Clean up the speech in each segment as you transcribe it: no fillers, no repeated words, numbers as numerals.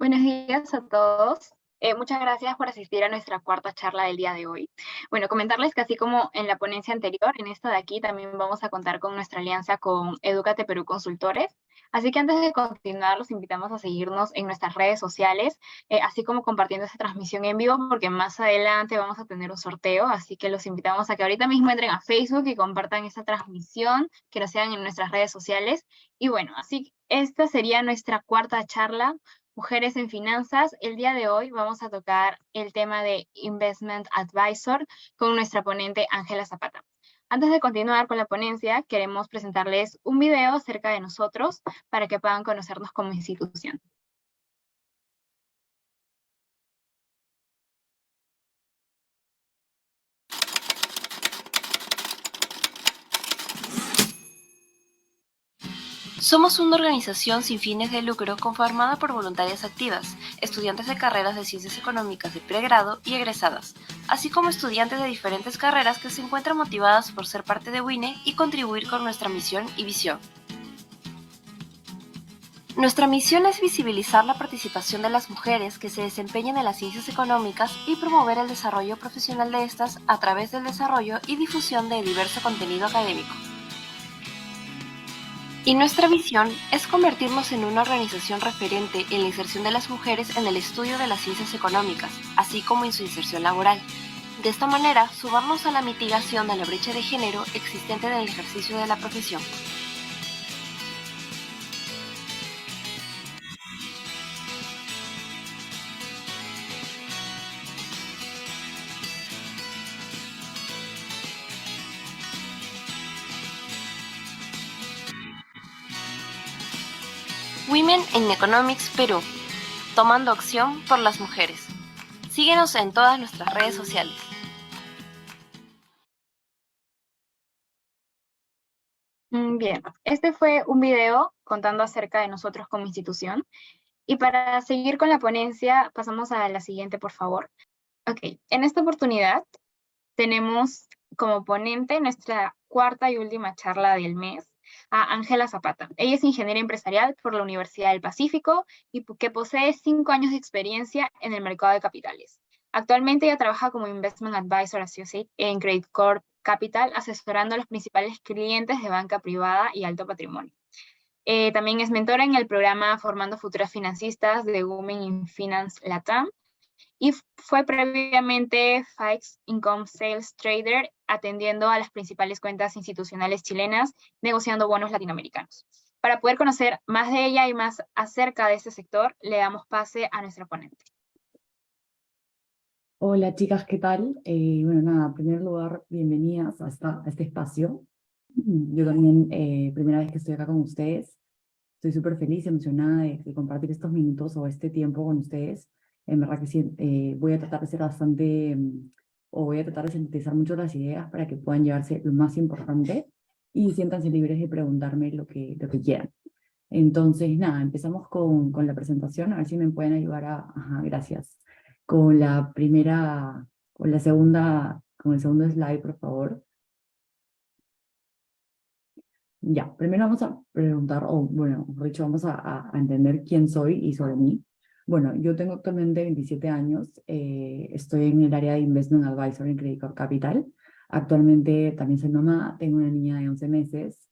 Buenos días a todos. Muchas gracias por asistir a nuestra cuarta charla del día de hoy. Bueno, comentarles que así como en la ponencia anterior, en esta de aquí también vamos a contar con nuestra alianza con Edúcate Perú Consultores. Así que antes de continuar, los invitamos a seguirnos en nuestras redes sociales, así como compartiendo esta transmisión en vivo, porque más adelante vamos a tener un sorteo. Así que los invitamos a que ahorita mismo entren a Facebook y compartan esta transmisión, que lo sean en nuestras redes sociales. Y bueno, así, esta sería nuestra cuarta charla. Mujeres en Finanzas. El día de hoy vamos a tocar el tema de Investment Advisor con nuestra ponente Ángela Zapata. Antes de continuar con la ponencia, queremos presentarles un video acerca de nosotros para que puedan conocernos como institución. Somos una organización sin fines de lucro conformada por voluntarias activas, estudiantes de carreras de Ciencias Económicas de pregrado y egresadas, así como estudiantes de diferentes carreras que se encuentran motivadas por ser parte de WINE y contribuir con nuestra misión y visión. Nuestra misión es visibilizar la participación de las mujeres que se desempeñan en las ciencias económicas y promover el desarrollo profesional de estas a través del desarrollo y difusión de diverso contenido académico. Y nuestra visión es convertirnos en una organización referente en la inserción de las mujeres en el estudio de las ciencias económicas, así como en su inserción laboral. De esta manera, sumarnos a la mitigación de la brecha de género existente en el ejercicio de la profesión. Women in Economics Perú, tomando acción por las mujeres. Síguenos en todas nuestras redes sociales. Bien, este fue un video contando acerca de nosotros como institución. Y para seguir con la ponencia, pasamos a la siguiente, por favor. Ok, en esta oportunidad tenemos como ponente nuestra cuarta y última charla del mes a Ángela Zapata. Ella es ingeniera empresarial por la Universidad del Pacífico y que posee 5 años de experiencia en el mercado de capitales. Actualmente ella trabaja como Investment Advisor Associate en Credit Corp Capital, asesorando a los principales clientes de banca privada y alto patrimonio. También es mentora en el programa Formando Futuras Financistas de Women in Finance Latam y fue previamente Fixed Income Sales Trader, atendiendo a las principales cuentas institucionales chilenas, negociando bonos latinoamericanos. Para poder conocer más de ella y más acerca de este sector, le damos pase a nuestra ponente. Hola chicas, ¿qué tal? Bueno, nada, en primer lugar, bienvenidas a este espacio. Yo también, primera vez que estoy acá con ustedes, estoy súper feliz, emocionada de compartir estos minutos o este tiempo con ustedes. En verdad que sí, voy a tratar de ser bastante, o voy a tratar de sintetizar mucho las ideas para que puedan llevarse lo más importante y siéntanse libres de preguntarme lo que quieran. Entonces, nada, empezamos con la presentación, a ver si me pueden ayudar ajá, gracias. Con la primera, con la segunda, con el segundo slide, por favor. Ya, primero vamos a preguntar, o bueno, mejor dicho, vamos a entender quién soy y sobre mí. Bueno, yo tengo actualmente 27 años, estoy en el área de Investment Advisor en Credit Corp Capital. Actualmente también soy mamá, tengo una niña de 11 meses,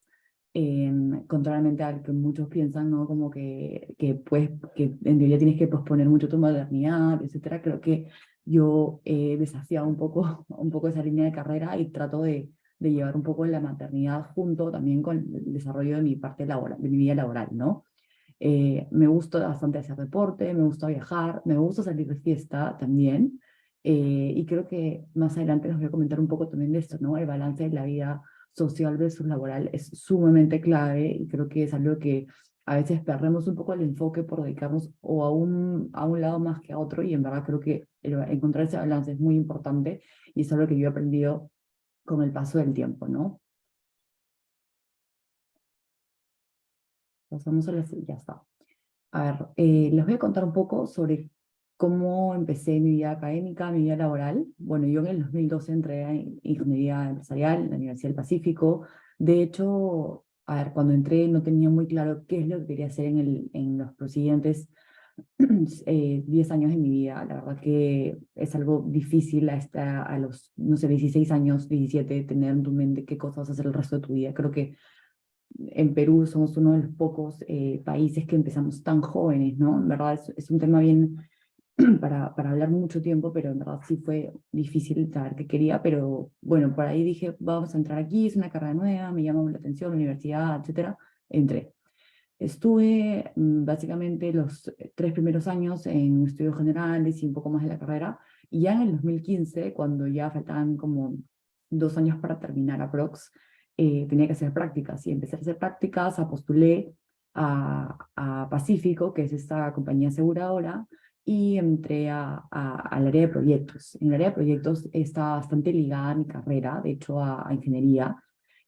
contrariamente a lo que muchos piensan, ¿no? Como que en teoría tienes que posponer mucho tu maternidad, etcétera. Creo que yo he desafiado un poco esa línea de carrera y trato de llevar un poco la maternidad junto también con el desarrollo de mi parte laboral, de mi vida laboral, ¿no? Me gusta bastante hacer deporte, me gusta viajar, me gusta salir de fiesta también, y creo que más adelante les voy a comentar un poco también de esto, ¿no? El balance de la vida social versus laboral es sumamente clave y creo que es algo que a veces perdemos un poco el enfoque por dedicarnos o a un lado más que a otro, y en verdad creo que encontrar ese balance es muy importante y es algo que yo he aprendido con el paso del tiempo, ¿no? Pasamos a la... Ya está. A ver, les voy a contar un poco sobre cómo empecé mi vida académica, mi vida laboral. Bueno, yo en el 2012 entré en Ingeniería Empresarial en la Universidad del Pacífico. De hecho, a ver, cuando entré no tenía muy claro qué es lo que quería hacer en los siguientes 10 años de mi vida. La verdad que es algo difícil a los, no sé, 16 años, 17, tener en tu mente qué cosas vas a hacer el resto de tu vida. Creo que en Perú somos uno de los pocos países que empezamos tan jóvenes, ¿no? En verdad es un tema bien para hablar mucho tiempo, pero en verdad sí fue difícil saber qué quería, pero bueno, por ahí dije, vamos a entrar aquí, es una carrera nueva, me llama la atención, la universidad, etcétera. Entré. Estuve básicamente los 3 primeros años en estudios generales y un poco más de la carrera, y ya en el 2015, cuando ya faltaban como 2 años para terminar aprox, tenía que hacer prácticas, y empecé a hacer prácticas, postulé a Pacífico, que es esta compañía aseguradora, y entré al área de proyectos. En el área de proyectos está bastante ligada a mi carrera, de hecho a ingeniería,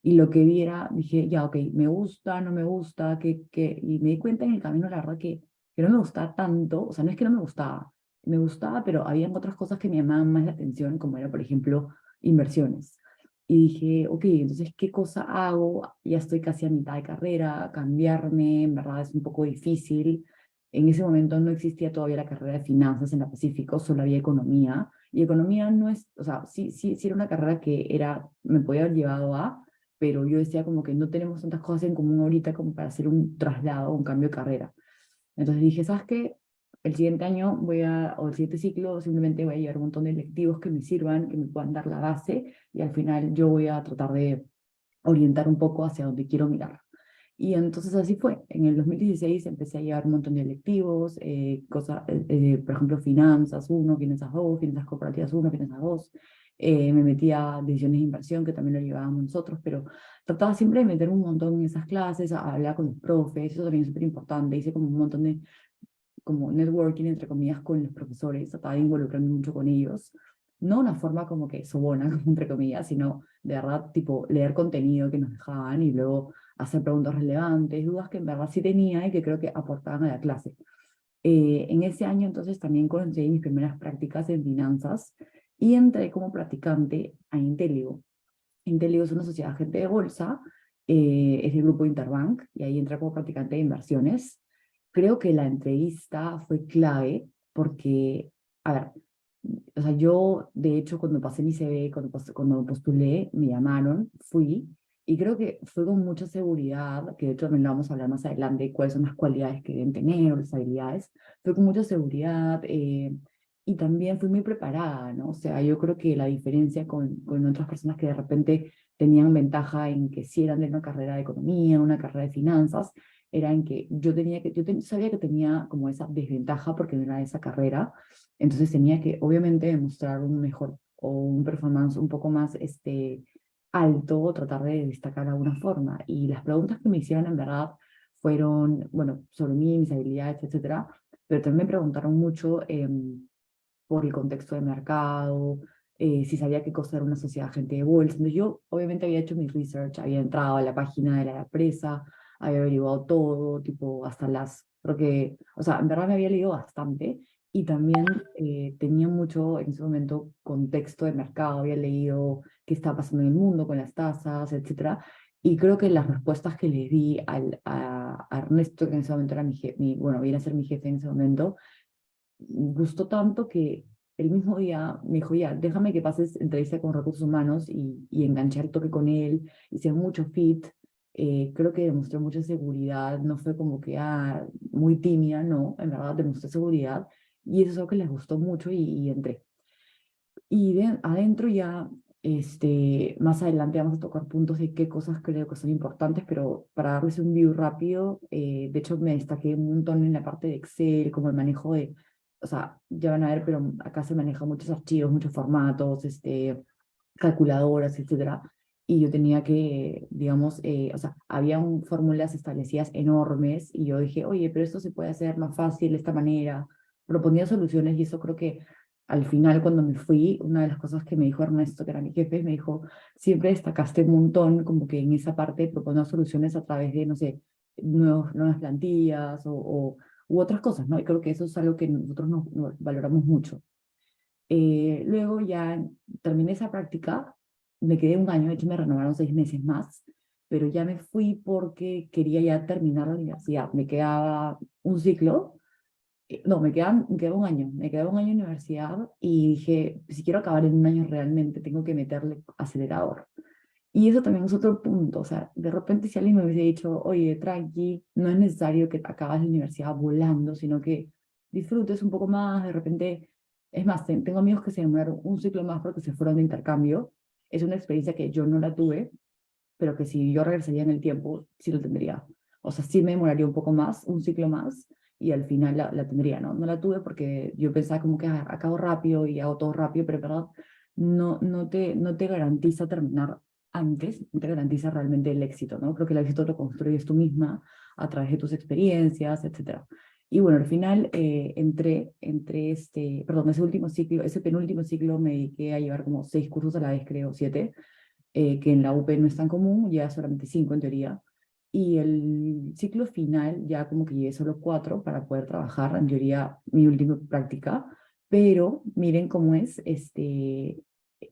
y lo que vi era, dije, ya, ok, me gusta, no me gusta, y me di cuenta en el camino, la verdad, que no me gustaba tanto, o sea, no es que no me gustaba, pero habían otras cosas que me llamaban más la atención, como era, por ejemplo, inversiones. Y dije, ok, entonces, ¿qué cosa hago? Ya estoy casi a mitad de carrera, cambiarme, en verdad es un poco difícil. En ese momento no existía todavía la carrera de finanzas en la Pacífico, solo había economía, y economía no es, o sea, sí era una carrera que era, me podía haber llevado a, pero yo decía como que no tenemos tantas cosas en común ahorita como para hacer un traslado o un cambio de carrera. Entonces dije, ¿sabes qué? El siguiente año o el siguiente ciclo, simplemente voy a llevar un montón de electivos que me sirvan, que me puedan dar la base, y al final yo voy a tratar de orientar un poco hacia donde quiero mirar. Y entonces así fue. En el 2016 empecé a llevar un montón de electivos, por ejemplo, finanzas 1, finanzas 2, finanzas corporativas 1, finanzas 2. Me metía a decisiones de inversión, que también lo llevábamos nosotros, pero trataba siempre de meter un montón en esas clases, a hablar con los profes, eso también es súper importante. Hice como un montón de como networking, entre comillas, con los profesores, trataba de involucrarme mucho con ellos. No una forma como que sobona, entre comillas, sino de verdad, tipo, leer contenido que nos dejaban y luego hacer preguntas relevantes, dudas que en verdad sí tenía y que creo que aportaban a la clase. En ese año entonces también conseguí mis primeras prácticas en finanzas y entré como practicante a Inteligo. Inteligo es una sociedad agente de bolsa, es el grupo Interbank, y ahí entré como practicante de inversiones. Creo que la entrevista fue clave porque, a ver, o sea, yo de hecho cuando pasé mi CV, cuando postulé, me llamaron, fui, y creo que fue con mucha seguridad, que de hecho también lo vamos a hablar más adelante, cuáles son las cualidades que deben tener, o las habilidades, fue con mucha seguridad, y también fui muy preparada, ¿no? O sea, yo creo que la diferencia con otras personas que de repente tenían ventaja en que sí eran de una carrera de economía, una carrera de finanzas, era en que sabía que tenía como esa desventaja porque no era de esa carrera, entonces tenía que obviamente demostrar un mejor o un performance un poco más alto, o tratar de destacar de alguna forma. Y las preguntas que me hicieron en verdad fueron, bueno, sobre mí, mis habilidades, etcétera, pero también me preguntaron mucho por el contexto de mercado, si sabía qué cosa era una sociedad agente de bolsa. Entonces yo obviamente había hecho mi research, había entrado a la página de la empresa, había averiguado todo, tipo hasta creo que, o sea, en verdad me había leído bastante, y también tenía mucho en ese momento contexto de mercado, había leído qué estaba pasando en el mundo con las tasas, etcétera. Y creo que las respuestas que le di a Ernesto, que en ese momento era bueno, viene a ser mi jefe en ese momento, gustó tanto que el mismo día me dijo, ya, déjame que pases entrevista con recursos humanos, y enganché el toque con él, hice mucho fit, creo que demostró mucha seguridad, no fue como que, muy tímida, no, en verdad demostró seguridad, y eso es algo que les gustó mucho, y entré. Y adentro ya, más adelante vamos a tocar puntos de qué cosas creo que son importantes, pero para darles un view rápido, de hecho me destaqué un montón en la parte de Excel, como el manejo de, o sea, ya van a ver, pero acá se manejan muchos archivos, muchos formatos, calculadoras, etcétera. Y yo tenía que, digamos, o sea, había fórmulas establecidas enormes, y yo dije, oye, pero esto se puede hacer más fácil de esta manera. Proponía soluciones, y eso creo que al final, cuando me fui, una de las cosas que me dijo Ernesto, que era mi jefe, me dijo, siempre destacaste un montón como que en esa parte de proponer soluciones a través de, no sé, nuevas plantillas u otras cosas, ¿no? Y creo que eso es algo que nosotros nos valoramos mucho. Luego ya terminé esa práctica, me quedé un año, de hecho me renovaron 6 meses más, pero ya me fui porque quería ya terminar la universidad. Me quedaba un ciclo, No, me quedaba un año de universidad y dije, si quiero acabar en un año realmente, tengo que meterle acelerador. Y eso también es otro punto, o sea, de repente si alguien me hubiese dicho, oye, tranqui, no es necesario que acabes la universidad volando, sino que disfrutes un poco más, de repente, es más, tengo amigos que se demoraron un ciclo más porque se fueron de intercambio, es una experiencia que yo no la tuve, pero que si yo regresaría en el tiempo, sí lo tendría. O sea, sí me demoraría un poco más, un ciclo más, y al final la tendría, ¿no? No la tuve porque yo pensaba como que acabo rápido y hago todo rápido, pero en verdad no te garantiza terminar antes, no te garantiza realmente el éxito, ¿no? Creo que el éxito lo construyes tú misma a través de tus experiencias, etcétera. Y bueno, al final perdón, ese último ciclo, ese penúltimo ciclo me dediqué a llevar como 6 cursos a la vez, creo, 7, que en la UP no es tan común, ya solamente 5 en teoría. Y el ciclo final ya como que llevé solo 4 para poder trabajar, en teoría mi última práctica, pero miren cómo es, en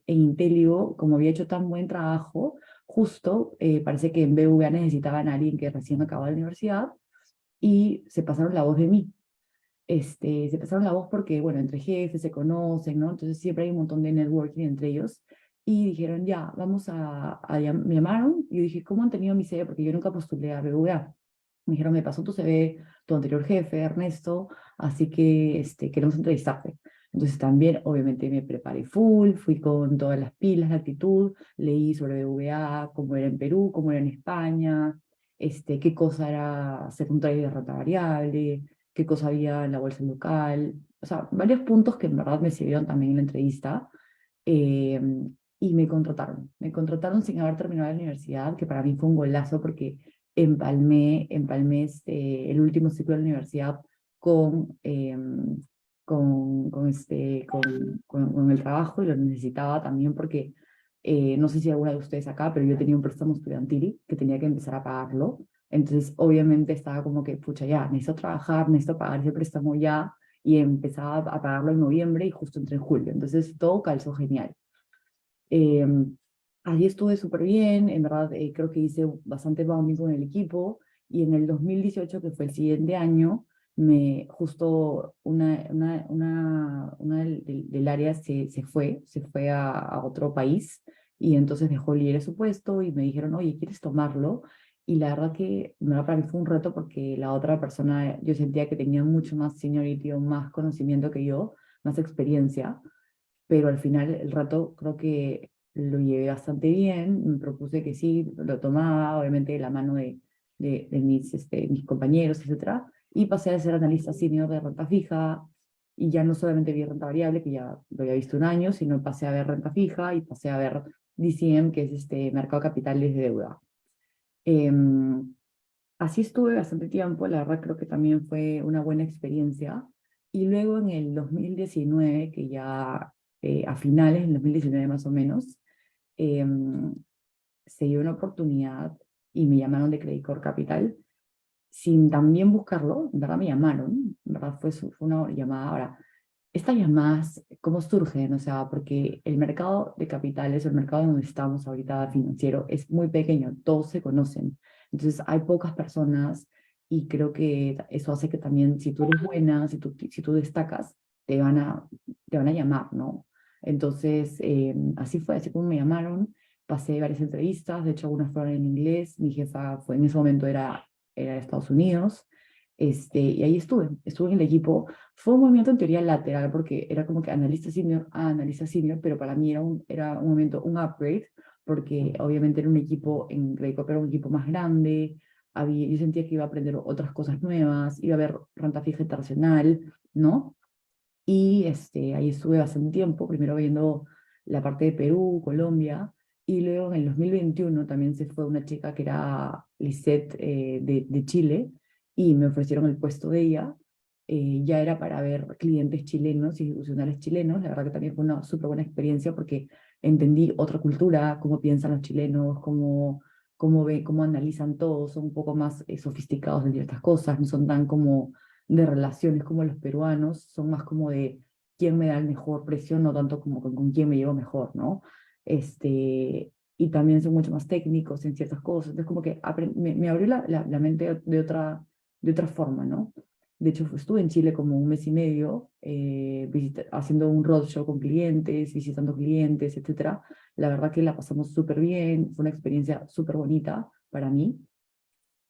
Intelio, como había hecho tan buen trabajo, justo parece que en BVA necesitaban a alguien que recién acababa la universidad y se pasaron la voz de mí. Se pasaron la voz porque, bueno, entre jefes se conocen, ¿no? Entonces siempre hay un montón de networking entre ellos. Y dijeron, ya, me llamaron. Y yo dije, ¿cómo han tenido mi CV? Porque yo nunca postulé a BBVA. Me dijeron, me pasó tu CV, tu anterior jefe, Ernesto, así que queremos entrevistarte. Entonces también, obviamente, me preparé full, fui con todas las pilas, la actitud, leí sobre BBVA, cómo era en Perú, cómo era en España, qué cosa era hacer un trade de renta variable, qué cosa había en la bolsa local, o sea, varios puntos que en verdad me sirvieron también en la entrevista, eh, y me contrataron sin haber terminado la universidad, que para mí fue un golazo porque empalmé el último ciclo de la universidad con, con el trabajo y lo necesitaba también porque no sé si alguna de ustedes acá, pero yo tenía un préstamo estudiantil que tenía que empezar a pagarlo. Entonces, obviamente estaba como que, pucha, ya, necesito trabajar, necesito pagar ese préstamo ya, y empezaba a pagarlo en noviembre y justo entré en julio. Entonces, todo calzó genial. Eh, Allí estuve súper bien, en verdad creo que hice bastante bonding con el equipo, y en el 2018, que fue el siguiente año, justo una del área se fue a otro país, y entonces dejó libre su puesto y me dijeron, oye, ¿quieres tomarlo? Y la verdad que en verdad, para mí fue un reto porque la otra persona yo sentía que tenía mucho más seniority o más conocimiento que yo, más experiencia, pero al final el rato creo que lo llevé bastante bien, me propuse que sí, lo tomaba, obviamente de la mano de mis compañeros, etcétera, y pasé a ser analista senior de renta fija, y ya no solamente vi renta variable, que ya lo había visto un año, sino pasé a ver renta fija y pasé a ver DCM, que es mercado de capitales de deuda. Em, Así estuve bastante tiempo, la verdad creo que también fue una buena experiencia. Y luego en el 2019, que ya a finales del 2019 más o menos, em, se dio una oportunidad y me llamaron de Credit Corp Capital, sin también buscarlo, en verdad me llamaron, en verdad fue una llamada. Ahora, estas llamadas, ¿cómo surgen? O sea, porque el mercado de capitales, el mercado donde estamos ahorita financiero, es muy pequeño, todos se conocen. Entonces hay pocas personas, y creo que eso hace que también, si tú eres buena, si tú destacas, te van a, te van a llamar, ¿no? Entonces, así fue, así como me llamaron, pasé varias entrevistas, de hecho algunas fueron en inglés, mi jefa en ese momento era de Estados Unidos, y ahí estuve en el equipo. Fue un movimiento en teoría lateral porque era como que analista senior a analista senior, pero para mí era un momento, un upgrade, porque obviamente era un equipo, en Greycop era un equipo más grande, yo sentía que iba a aprender otras cosas nuevas, iba a ver renta fija internacional, ¿no? Y ahí estuve bastante tiempo, primero viendo la parte de Perú, Colombia, y luego en el 2021 también se fue una chica que era Lisette, de Chile, y me ofrecieron el puesto de ella. Ya era para ver clientes chilenos, institucionales chilenos. La verdad que también fue una súper buena experiencia porque entendí otra cultura, cómo piensan los chilenos, cómo analizan todo, son un poco más sofisticados en ciertas cosas, no son tan como de relaciones como los peruanos, son más como de quién me da el mejor precio, no tanto como con quién me llevo mejor, ¿no? Y también son mucho más técnicos en ciertas cosas, entonces como que me abrió la mente de otra forma, ¿no? De hecho, estuve en Chile como un mes y medio, haciendo un roadshow con clientes, visitando clientes, etcétera. La verdad que la pasamos súper bien, fue una experiencia súper bonita para mí.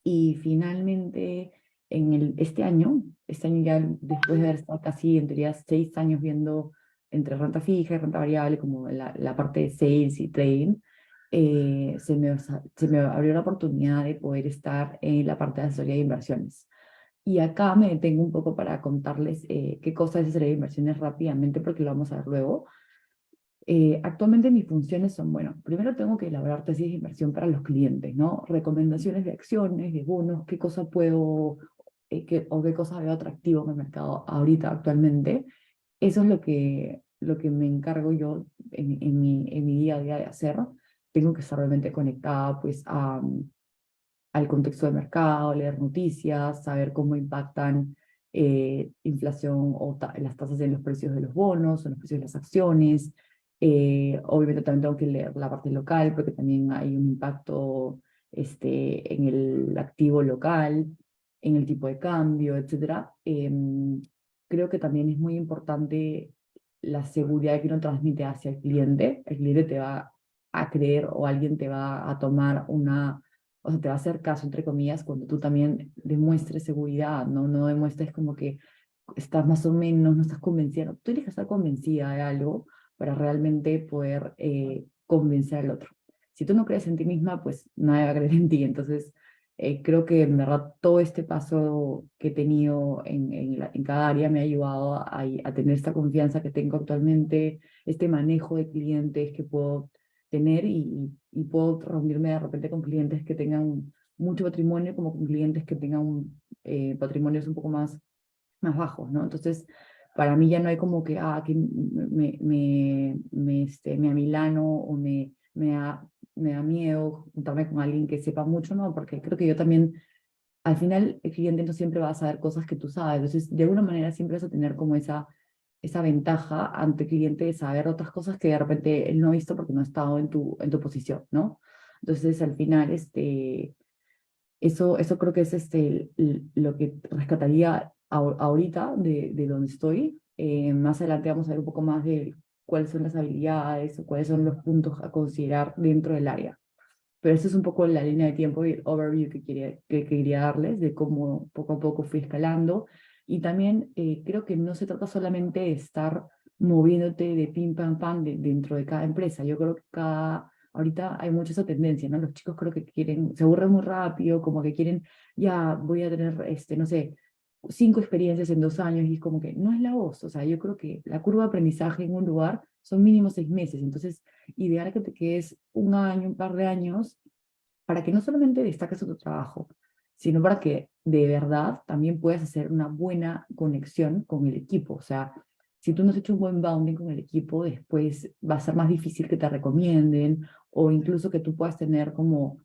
Y finalmente, este año ya después de haber estado casi, en teoría, 6 años viendo entre renta fija y renta variable, como la parte de sales y trading, se me abrió la oportunidad de poder estar en la parte de asesoría de inversiones. Y acá me detengo un poco para contarles qué cosa es asesoría de inversiones rápidamente, porque lo vamos a ver luego. Actualmente mis funciones son, bueno, primero tengo que elaborar tesis de inversión para los clientes, ¿no? Recomendaciones de acciones, de bonos, qué cosa puedo, o qué cosa veo atractivo en el mercado ahorita, actualmente. Eso es lo que me encargo yo en mi día a día de hacer. Tengo que estar realmente conectada, pues, al contexto de mercado, leer noticias, saber cómo impactan inflación o las tasas en los precios de los bonos, en los precios de las acciones. Obviamente también tengo que leer la parte local porque también hay un impacto en el activo local, en el tipo de cambio, etc. Creo que también es muy importante la seguridad que uno transmite hacia el cliente. El cliente te va a creer o alguien te va a tomar o sea, te va a hacer caso, entre comillas, cuando tú también demuestres seguridad, ¿no? No demuestres como que estás más o menos, no estás convencida. Tú tienes que estar convencida de algo para realmente poder convencer al otro. Si tú no crees en ti misma, pues nadie va a creer en ti. Entonces, creo que en verdad todo este paso que he tenido en cada área me ha ayudado a tener esta confianza que tengo actualmente, este manejo de clientes que puedo tener y puedo reunirme de repente con clientes que tengan mucho patrimonio como con clientes que tengan patrimonios un poco más bajos, ¿no? Entonces, para mí ya no hay como que me amilano o me da miedo juntarme con alguien que sepa mucho, ¿no? Porque creo que yo también, al final, el cliente no siempre va a saber cosas que tú sabes. Entonces, de alguna manera siempre vas a tener como esa ventaja ante el cliente de saber otras cosas que de repente él no ha visto porque no ha estado en tu posición, ¿no? Entonces, al final, eso creo que es lo que rescataría ahorita de donde estoy. Más adelante vamos a ver un poco más de cuáles son las habilidades o cuáles son los puntos a considerar dentro del área. Pero esa es un poco la línea de tiempo y el overview que quería darles de cómo poco a poco fui escalando. Y también creo que no se trata solamente de estar moviéndote de pim pam pam dentro de cada empresa. Yo creo que ahorita hay mucha esa tendencia, ¿no? Los chicos creo que se aburren muy rápido, como que quieren, ya voy a tener, no sé, 5 experiencias en 2 años y es como que no es la voz. O sea, yo creo que la curva de aprendizaje en un lugar son mínimo 6 meses. Entonces, ideal que te quedes un año, un par de años, para que no solamente destaques tu trabajo, sino para que de verdad también puedas hacer una buena conexión con el equipo. O sea, si tú no has hecho un buen bounding con el equipo, después va a ser más difícil que te recomienden o incluso que tú puedas tener como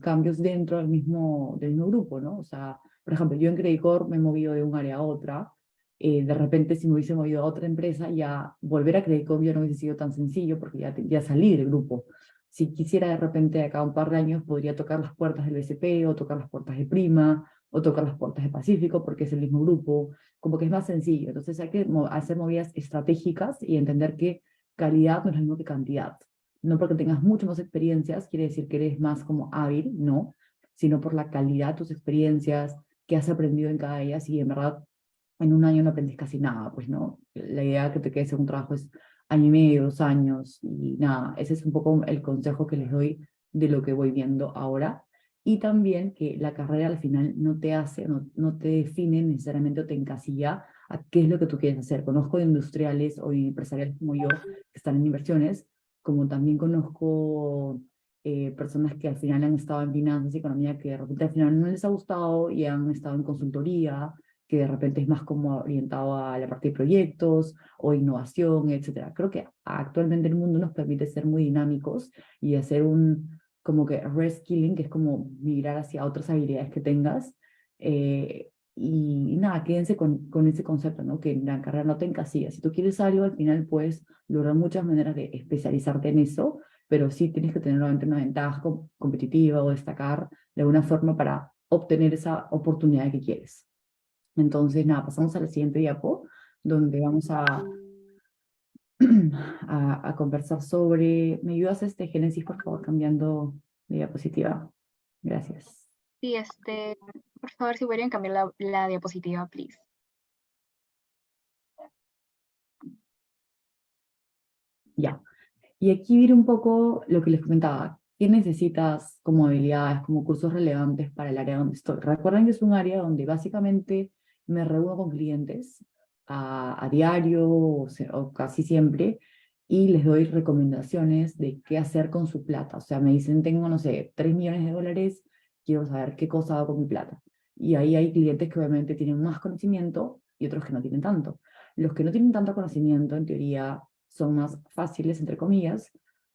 cambios dentro del mismo grupo, ¿no? O sea, por ejemplo, yo en Credit Corp me he movido de un área a otra. De repente, si me hubiese movido a otra empresa, ya volver a Credit Corp ya no hubiese sido tan sencillo porque ya salí del grupo. Si quisiera de repente de acá a un par de años, podría tocar las puertas del BCP, o tocar las puertas de Prima, o tocar las puertas de Pacífico, porque es el mismo grupo, como que es más sencillo. Entonces hay que hacer movidas estratégicas y entender que calidad no es lo mismo que cantidad. No porque tengas muchas más experiencias, quiere decir que eres más como hábil, no, sino por la calidad de tus experiencias, que has aprendido en cada de ellas, y en verdad en un año no aprendes casi nada, pues no. La idea que te quedes en un trabajo es año y medio, 2 años, y nada, ese es un poco el consejo que les doy de lo que voy viendo ahora. Y también que la carrera al final no te define necesariamente o te encasilla a qué es lo que tú quieres hacer. Conozco de industriales o empresariales como yo que están en inversiones, como también conozco personas que al final han estado en finanzas y economía que de repente al final no les ha gustado y han estado en consultoría, que de repente es más como orientado a la parte de proyectos o innovación, etcétera. Creo que actualmente el mundo nos permite ser muy dinámicos y hacer como que reskilling, que es como migrar hacia otras habilidades que tengas. Y nada, quédense con ese concepto, ¿no? Que en la carrera no te encasillas. Si tú quieres algo, al final puedes lograr muchas maneras de especializarte en eso, pero sí tienes que tener nuevamente una ventaja competitiva o destacar de alguna forma para obtener esa oportunidad que quieres. Entonces, nada, pasamos a la siguiente diapo, donde vamos a conversar sobre... ¿Me ayudas, Génesis, por favor, cambiando de diapositiva? Gracias. Sí, por favor, si podrían cambiar la diapositiva, please. Ya. Y aquí viene un poco lo que les comentaba. ¿Qué necesitas como habilidades, como cursos relevantes para el área donde estoy? Recuerden que es un área donde básicamente me reúno con clientes a diario o casi siempre y les doy recomendaciones de qué hacer con su plata. O sea, me dicen, tengo, no sé, 3 millones de dólares, quiero saber qué cosa hago con mi plata. Y ahí hay clientes que obviamente tienen más conocimiento y otros que no tienen tanto. Los que no tienen tanto conocimiento, en teoría, son más fáciles, entre comillas,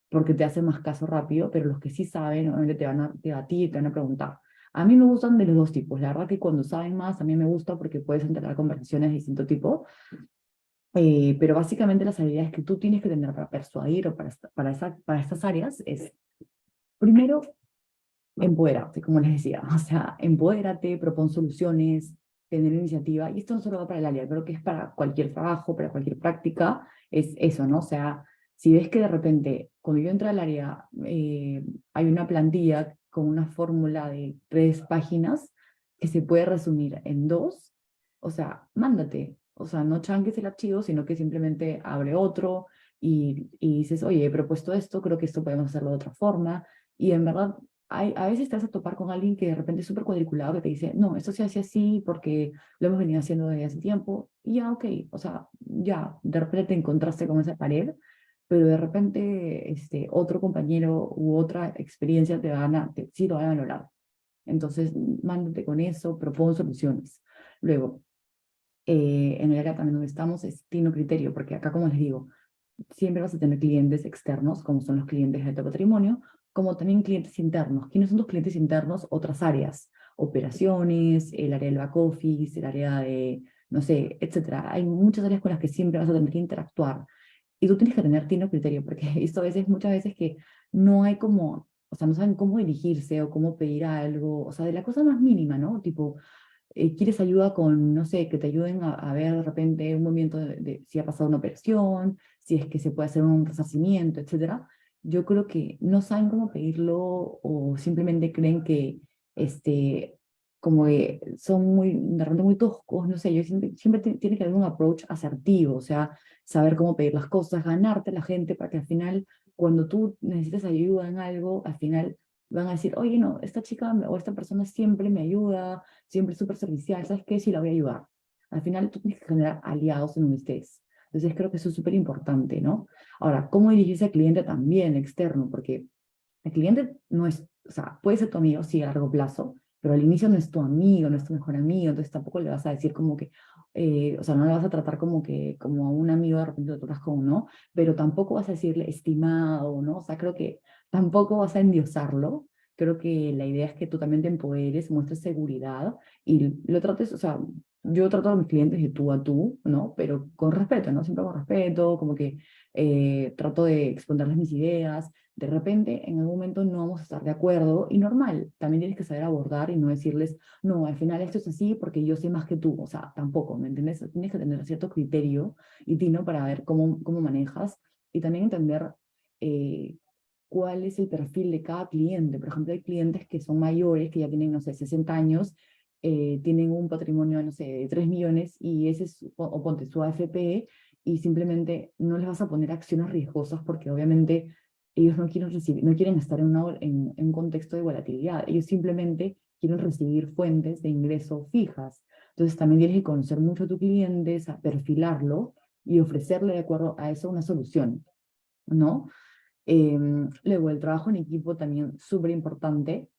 porque te hacen más caso rápido, pero los que sí saben, obviamente te van a preguntar. A mí me gustan de los dos tipos. La verdad que cuando saben más, a mí me gusta porque puedes entablar conversaciones de distinto tipo, pero básicamente las habilidades que tú tienes que tener para persuadir o para estas áreas es, primero, empoderarte, como les decía. O sea, empodérate, propon soluciones, tener iniciativa. Y esto no solo va para el área, creo que es para cualquier trabajo, para cualquier práctica, es eso, ¿no? O sea, si ves que de repente, cuando yo entro al área, hay una plantilla con una fórmula de 3 páginas que se puede resumir en 2, o sea, mándate. O sea, no chanques el archivo, sino que simplemente abre otro y dices, oye, he propuesto esto, creo que esto podemos hacerlo de otra forma. Y en verdad, a veces te vas a topar con alguien que de repente es súper cuadriculado, que te dice, no, esto se hace así porque lo hemos venido haciendo desde hace tiempo, y ya, ok, o sea, ya, de repente te encontraste con esa pared, pero de repente otro compañero u otra experiencia sí lo van a valorar. Entonces, mándate con eso, propon soluciones. Luego, en el área también donde estamos es Tino Criterio, porque acá, como les digo, siempre vas a tener clientes externos, como son los clientes de alto patrimonio, como también clientes internos. ¿Quiénes son tus clientes internos? Otras áreas, operaciones, el área del back office, el área de, no sé, etcétera. Hay muchas áreas con las que siempre vas a tener que interactuar. Y tú tienes que tener tino criterio, porque he visto muchas veces que no hay como, o sea, no saben cómo dirigirse o cómo pedir algo, o sea, de la cosa más mínima, ¿no? Tipo, quieres ayuda con, no sé, que te ayuden a ver de repente un movimiento de si ha pasado una operación, si es que se puede hacer un resarcimiento, etcétera. Yo creo que no saben cómo pedirlo o simplemente creen que como que son muy, de repente muy toscos, no sé, yo siempre tiene que haber un approach asertivo, o sea, saber cómo pedir las cosas, ganarte a la gente para que al final, cuando tú necesitas ayuda en algo, al final van a decir, oye, no, esta chica o esta persona siempre me ayuda, siempre es súper servicial, ¿sabes qué? Sí, la voy a ayudar. Al final tú tienes que generar aliados en donde estés. Entonces creo que eso es súper importante, ¿no? Ahora, ¿cómo dirigirse al cliente también externo? Porque el cliente no es, o sea, puede ser tu amigo, sí, a largo plazo, pero al inicio no es tu amigo, no es tu mejor amigo, entonces tampoco le vas a decir como que, o sea, no le vas a tratar como que, como a un amigo de repente lo tratas como, ¿no? Pero tampoco vas a decirle estimado, ¿no? O sea, creo que tampoco vas a endiosarlo. Creo que la idea es que tú también te empoderes, muestres seguridad y lo trates, o sea, yo trato a mis clientes de tú a tú, ¿no? Pero con respeto, ¿no? Siempre con respeto, como que trato de exponerles mis ideas. De repente, en algún momento no vamos a estar de acuerdo y normal, también tienes que saber abordar y no decirles, no, al final esto es así porque yo sé más que tú, o sea, tampoco, ¿me entiendes? Tienes que tener cierto criterio y tino para ver cómo manejas y también entender cuál es el perfil de cada cliente. Por ejemplo, hay clientes que son mayores, que ya tienen, no sé, 60 años, tienen un patrimonio, no sé, de 3 millones y ese es, o ponte su AFP y simplemente no les vas a poner acciones riesgosas porque obviamente ellos no quieren recibir, no quieren estar en un contexto de volatilidad, ellos simplemente quieren recibir fuentes de ingreso fijas. Entonces también tienes que conocer mucho a tu cliente, perfilarlo y ofrecerle de acuerdo a eso una solución, ¿no? Luego, el trabajo en equipo también súper importante.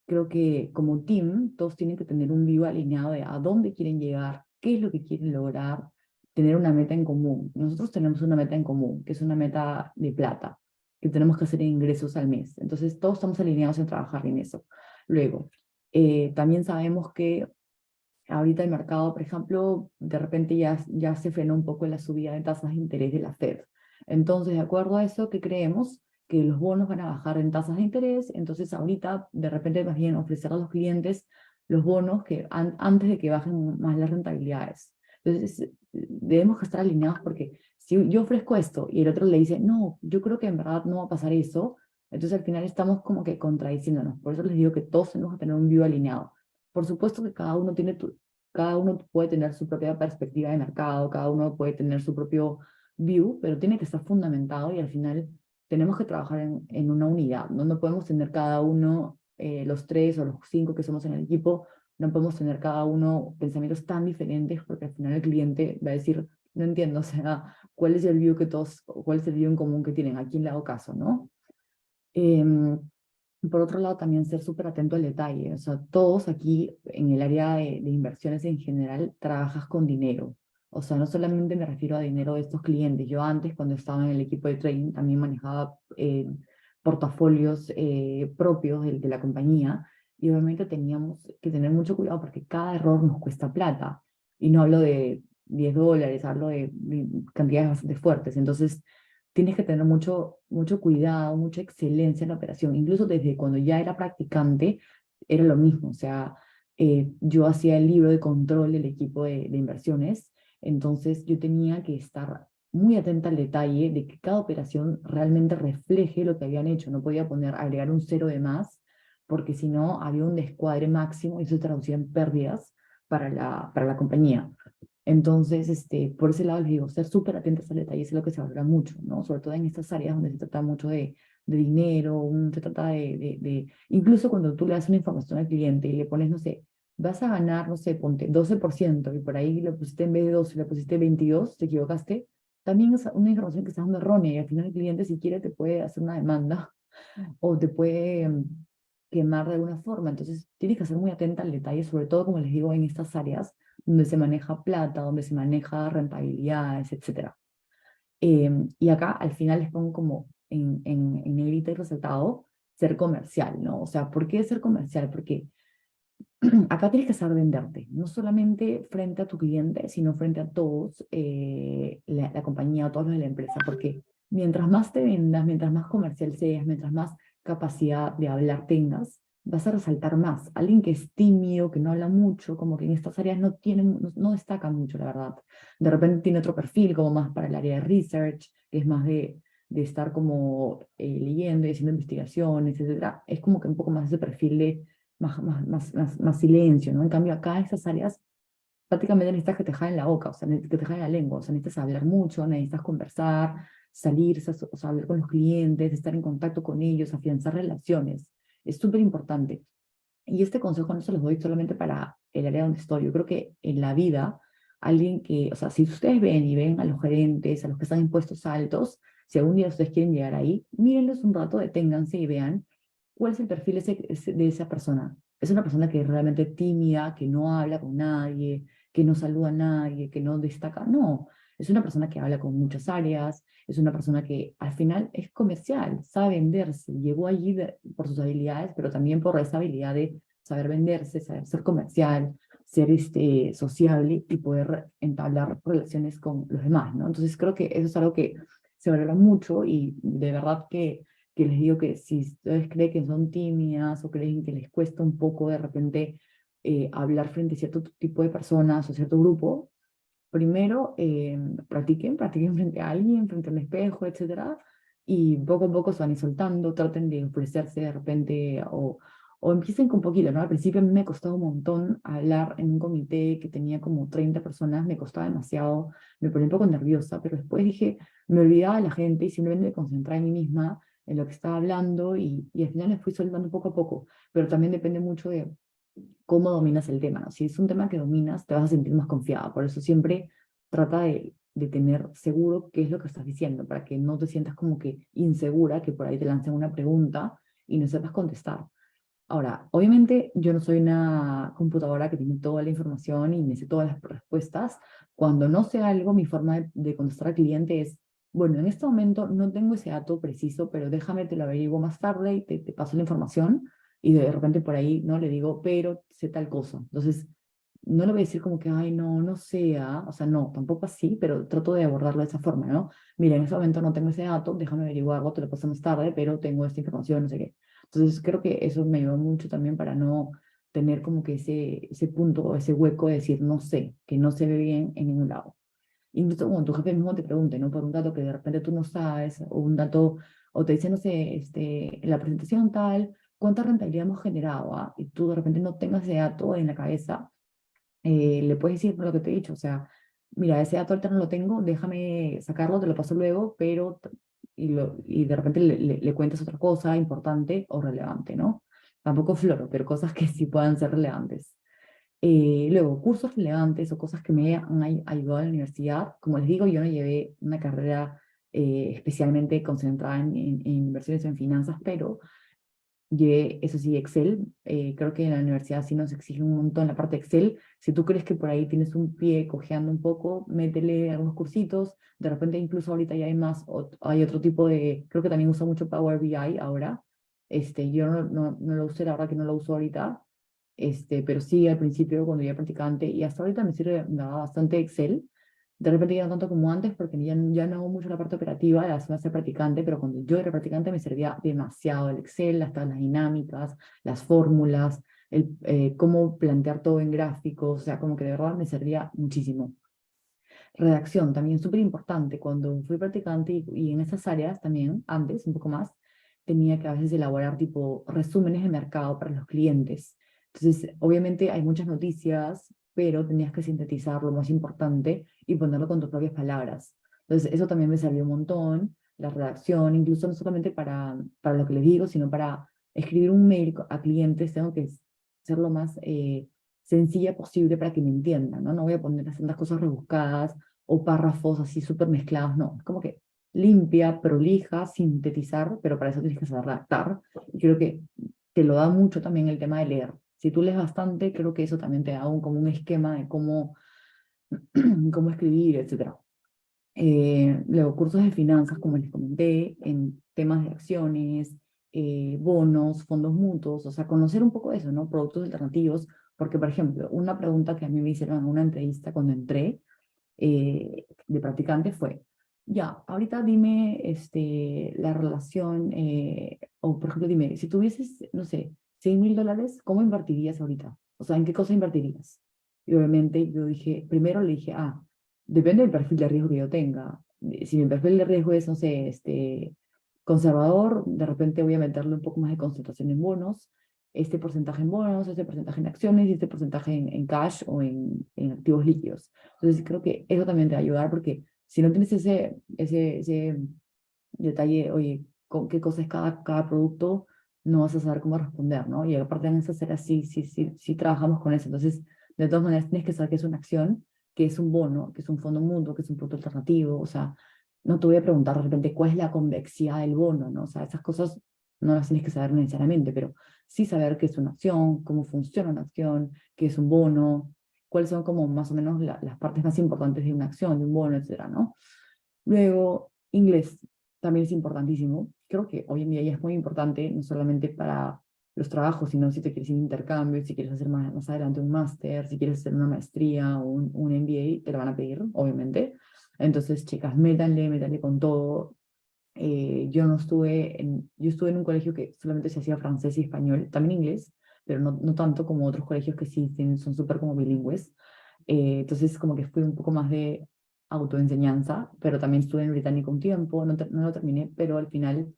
Creo que como team, todos tienen que tener un vivo alineado de a dónde quieren llegar, qué es lo que quieren lograr, tener una meta en común. Nosotros tenemos una meta en común, que es una meta de plata, que tenemos que hacer ingresos al mes. Entonces, todos estamos alineados en trabajar en eso. Luego, también sabemos que ahorita el mercado, por ejemplo, de repente ya se frenó un poco la subida de tasas de interés de la Fed. Entonces, de acuerdo a eso, ¿qué creemos? Que los bonos van a bajar en tasas de interés, entonces ahorita de repente más bien ofrecer a los clientes los bonos que antes de que bajen más las rentabilidades. Entonces, debemos estar alineados porque si yo ofrezco esto y el otro le dice, no, yo creo que en verdad no va a pasar eso, entonces al final estamos como que contradiciéndonos. Por eso les digo que todos tenemos que tener un view alineado. Por supuesto que cada uno puede tener su propia perspectiva de mercado, cada uno puede tener su propio view, pero tiene que estar fundamentado y al final tenemos que trabajar en una unidad, ¿no? No podemos tener cada uno, los 3 o los 5 que somos en el equipo, no podemos tener cada uno pensamientos tan diferentes porque al final el cliente va a decir, no entiendo, o sea, ¿cuál es el view que todos, cuál es el view en común que tienen? ¿A quién le hago caso, no? Em, por otro lado, también ser súper atento al detalle. O sea, todos aquí en el área de inversiones en general trabajas con dinero. O sea, no solamente me refiero a dinero de estos clientes. Yo antes, cuando estaba en el equipo de trading, también manejaba portafolios propios de la compañía. Y obviamente teníamos que tener mucho cuidado porque cada error nos cuesta plata. Y no hablo de $10, hablo de cantidades bastante fuertes. Entonces, tienes que tener mucho cuidado, mucha excelencia en la operación. Incluso desde cuando ya era practicante, era lo mismo. O sea, yo hacía el libro de control del equipo de inversiones, entonces yo tenía que estar muy atenta al detalle de que cada operación realmente refleje lo que habían hecho. No podía agregar un cero de más, porque si no había un descuadre máximo y eso se traducía en pérdidas para la compañía. Entonces, por ese lado les digo, ser súper atentos al detalle es lo que se valora mucho, ¿no? Sobre todo en estas áreas donde se trata mucho de dinero, se trata incluso cuando tú le das una información al cliente y le pones, no sé, vas a ganar, no sé, ponte 12% y por ahí le pusiste en vez de 12, le pusiste 22, te equivocaste, también es una información que está dando errónea y al final el cliente si quiere te puede hacer una demanda o te puede quemar de alguna forma. Entonces, tienes que ser muy atenta al detalle, sobre todo, como les digo, en estas áreas donde se maneja plata, donde se maneja rentabilidades, etc. Y acá, al final, les pongo como en negrita y resaltado, ser comercial, ¿no? O sea, ¿por qué ser comercial? Porque acá tienes que saber venderte, no solamente frente a tu cliente, sino frente a todos, la compañía o todos los de la empresa, porque mientras más te vendas, mientras más comercial seas, mientras más capacidad de hablar tengas, vas a resaltar más. Alguien que es tímido, que no habla mucho, como que en estas áreas no destaca mucho, la verdad. De repente tiene otro perfil, como más para el área de research, que es más de estar como leyendo y haciendo investigaciones, etcétera. Es como que un poco más ese perfil de más silencio, ¿no? En cambio, acá en estas áreas prácticamente necesitas que te jalen la boca, o sea, que te jalen la lengua, o sea, necesitas hablar mucho, necesitas conversar, salir, o sea, hablar con los clientes, estar en contacto con ellos, afianzar relaciones. Es súper importante. Y este consejo no se los doy solamente para el área donde estoy. Yo creo que en la vida, alguien que, o sea, si ustedes ven y ven a los gerentes, a los que están en puestos altos, si algún día ustedes quieren llegar ahí, mírenlos un rato, deténganse y vean cuál es el perfil de esa persona. Es una persona que es realmente tímida, que no habla con nadie, que no saluda a nadie, que no destaca. No, es una persona que habla con muchas áreas, es una persona que al final es comercial, sabe venderse, llegó allí por sus habilidades, pero también por esa habilidad de saber venderse, saber ser comercial, ser sociable y poder entablar relaciones con los demás, ¿no? Entonces creo que eso es algo que se valora mucho y de verdad que les digo que si ustedes creen que son tímidas o creen que les cuesta un poco de repente hablar frente a cierto tipo de personas o cierto grupo, primero practiquen frente a alguien, frente al espejo, etcétera, y poco a poco se van a ir soltando, traten de ofrecerse de repente o empiecen con poquito, ¿no? Al principio a mí me costaba un montón hablar en un comité que tenía como 30 personas, me costaba demasiado, me ponía un poco nerviosa, pero después dije, me olvidaba de la gente y simplemente me concentraba en mí misma, en lo que estaba hablando y al final me fui soltando poco a poco, pero también depende mucho de cómo dominas el tema, ¿no? Si es un tema que dominas, te vas a sentir más confiada. Por eso siempre trata de tener seguro qué es lo que estás diciendo, para que no te sientas como que insegura, que por ahí te lancen una pregunta y no sepas contestar. Ahora, obviamente yo no soy una computadora que tiene toda la información y me sé todas las respuestas. Cuando no sé algo, mi forma de contestar al cliente es, bueno, en este momento no tengo ese dato preciso, pero déjame, te lo averiguo más tarde y te paso la información. Y de repente por ahí, ¿no? Le digo, pero sé tal cosa. Entonces, no le voy a decir como que, ay, no sea, o sea, no, tampoco así, pero trato de abordarlo de esa forma, ¿no? Mira, en este momento no tengo ese dato, déjame averiguarlo, te lo paso más tarde, pero tengo esta información, no sé qué. Entonces creo que eso me ayudó mucho también para no tener como que ese punto, ese hueco de decir no sé, que no se ve bien en ningún lado. Incluso cuando tu jefe mismo te pregunte, ¿no? Por un dato que de repente tú no sabes, o un dato, o te dice, no sé, en la presentación tal, ¿cuánta rentabilidad hemos generado? ¿Ah? Y tú de repente no tengas ese dato en la cabeza, le puedes decir lo que te he dicho, o sea, mira, ese dato ahorita no lo tengo, déjame sacarlo, te lo paso luego, pero, y de repente le cuentas otra cosa importante o relevante, ¿no? Tampoco floro, pero cosas que sí puedan ser relevantes. Luego, cursos relevantes o cosas que me han ayudado en la universidad. Como les digo, yo no llevé una carrera especialmente concentrada en inversiones en finanzas, pero llevé, eso sí, Excel. Creo que en la universidad sí nos exigen un montón la parte de Excel. Si tú crees que por ahí tienes un pie cojeando un poco, métele algunos cursitos. De repente incluso ahorita ya hay más, hay otro tipo de, creo que también usa mucho Power BI ahora. Yo no lo usé, la verdad que no lo uso ahorita, pero sí al principio cuando yo era practicante, y hasta ahorita me daba bastante Excel. De repente ya no tanto como antes, porque ya no hago mucho la parte operativa, la hacía ser practicante, pero cuando yo era practicante me servía demasiado el Excel, hasta las dinámicas, las fórmulas, cómo plantear todo en gráficos, o sea, como que de verdad me servía muchísimo. Redacción también súper importante. Cuando fui practicante y en esas áreas también, antes, un poco más, tenía que a veces elaborar tipo resúmenes de mercado para los clientes. Entonces, obviamente hay muchas noticias, pero tenías que sintetizar lo más importante y ponerlo con tus propias palabras. Entonces, eso también me sirvió un montón, la redacción, incluso no solamente para lo que les digo, sino para escribir un mail a clientes, tengo que ser lo más sencilla posible para que me entiendan, ¿no? No voy a poner tantas cosas rebuscadas o párrafos así súper mezclados, no. Es como que limpia, prolija, sintetizar, pero para eso tienes que saber redactar. Y creo que te lo da mucho también el tema de leer. Si tú lees bastante, creo que eso también te da como un esquema de cómo escribir, etc. Luego, cursos de finanzas, como les comenté, en temas de acciones, bonos, fondos mutuos, o sea, conocer un poco eso, ¿no? Productos alternativos, porque, por ejemplo, una pregunta que a mí me hicieron en una entrevista cuando entré de practicante fue, ya, ahorita dime la relación, o por ejemplo, dime, si tuvieses, no sé, $100,000, ¿cómo invertirías ahorita? O sea, ¿en qué cosa invertirías? Y obviamente yo dije, primero le dije, depende del perfil de riesgo que yo tenga. Si mi perfil de riesgo es, no sé, conservador, de repente voy a meterle un poco más de concentración en bonos, este porcentaje en bonos, este porcentaje en acciones y este porcentaje en cash o en activos líquidos. Entonces creo que eso también te va a ayudar porque si no tienes ese detalle, oye, qué cosa es cada producto, no vas a saber cómo responder, ¿no? Y aparte de eso, ser así, sí trabajamos con eso. Entonces, de todas maneras, tienes que saber qué es una acción, qué es un bono, qué es un fondo mutuo, qué es un producto alternativo. O sea, no te voy a preguntar de repente cuál es la convexidad del bono, ¿no? O sea, esas cosas no las tienes que saber necesariamente, pero sí saber qué es una acción, cómo funciona una acción, qué es un bono, cuáles son como más o menos las partes más importantes de una acción, de un bono, etcétera, ¿no? Luego, inglés también es importantísimo. Creo que hoy en día ya es muy importante, no solamente para los trabajos, sino si te quieres ir de intercambio, si quieres hacer más adelante un máster, si quieres hacer una maestría o un MBA, te lo van a pedir, obviamente. Entonces, chicas, métanle con todo. Yo estuve en un colegio que solamente se hacía francés y español, también inglés, pero no tanto como otros colegios que sí son súper como bilingües. Entonces como que fue un poco más de autoenseñanza, pero también estuve en británico un tiempo, no lo terminé, pero al final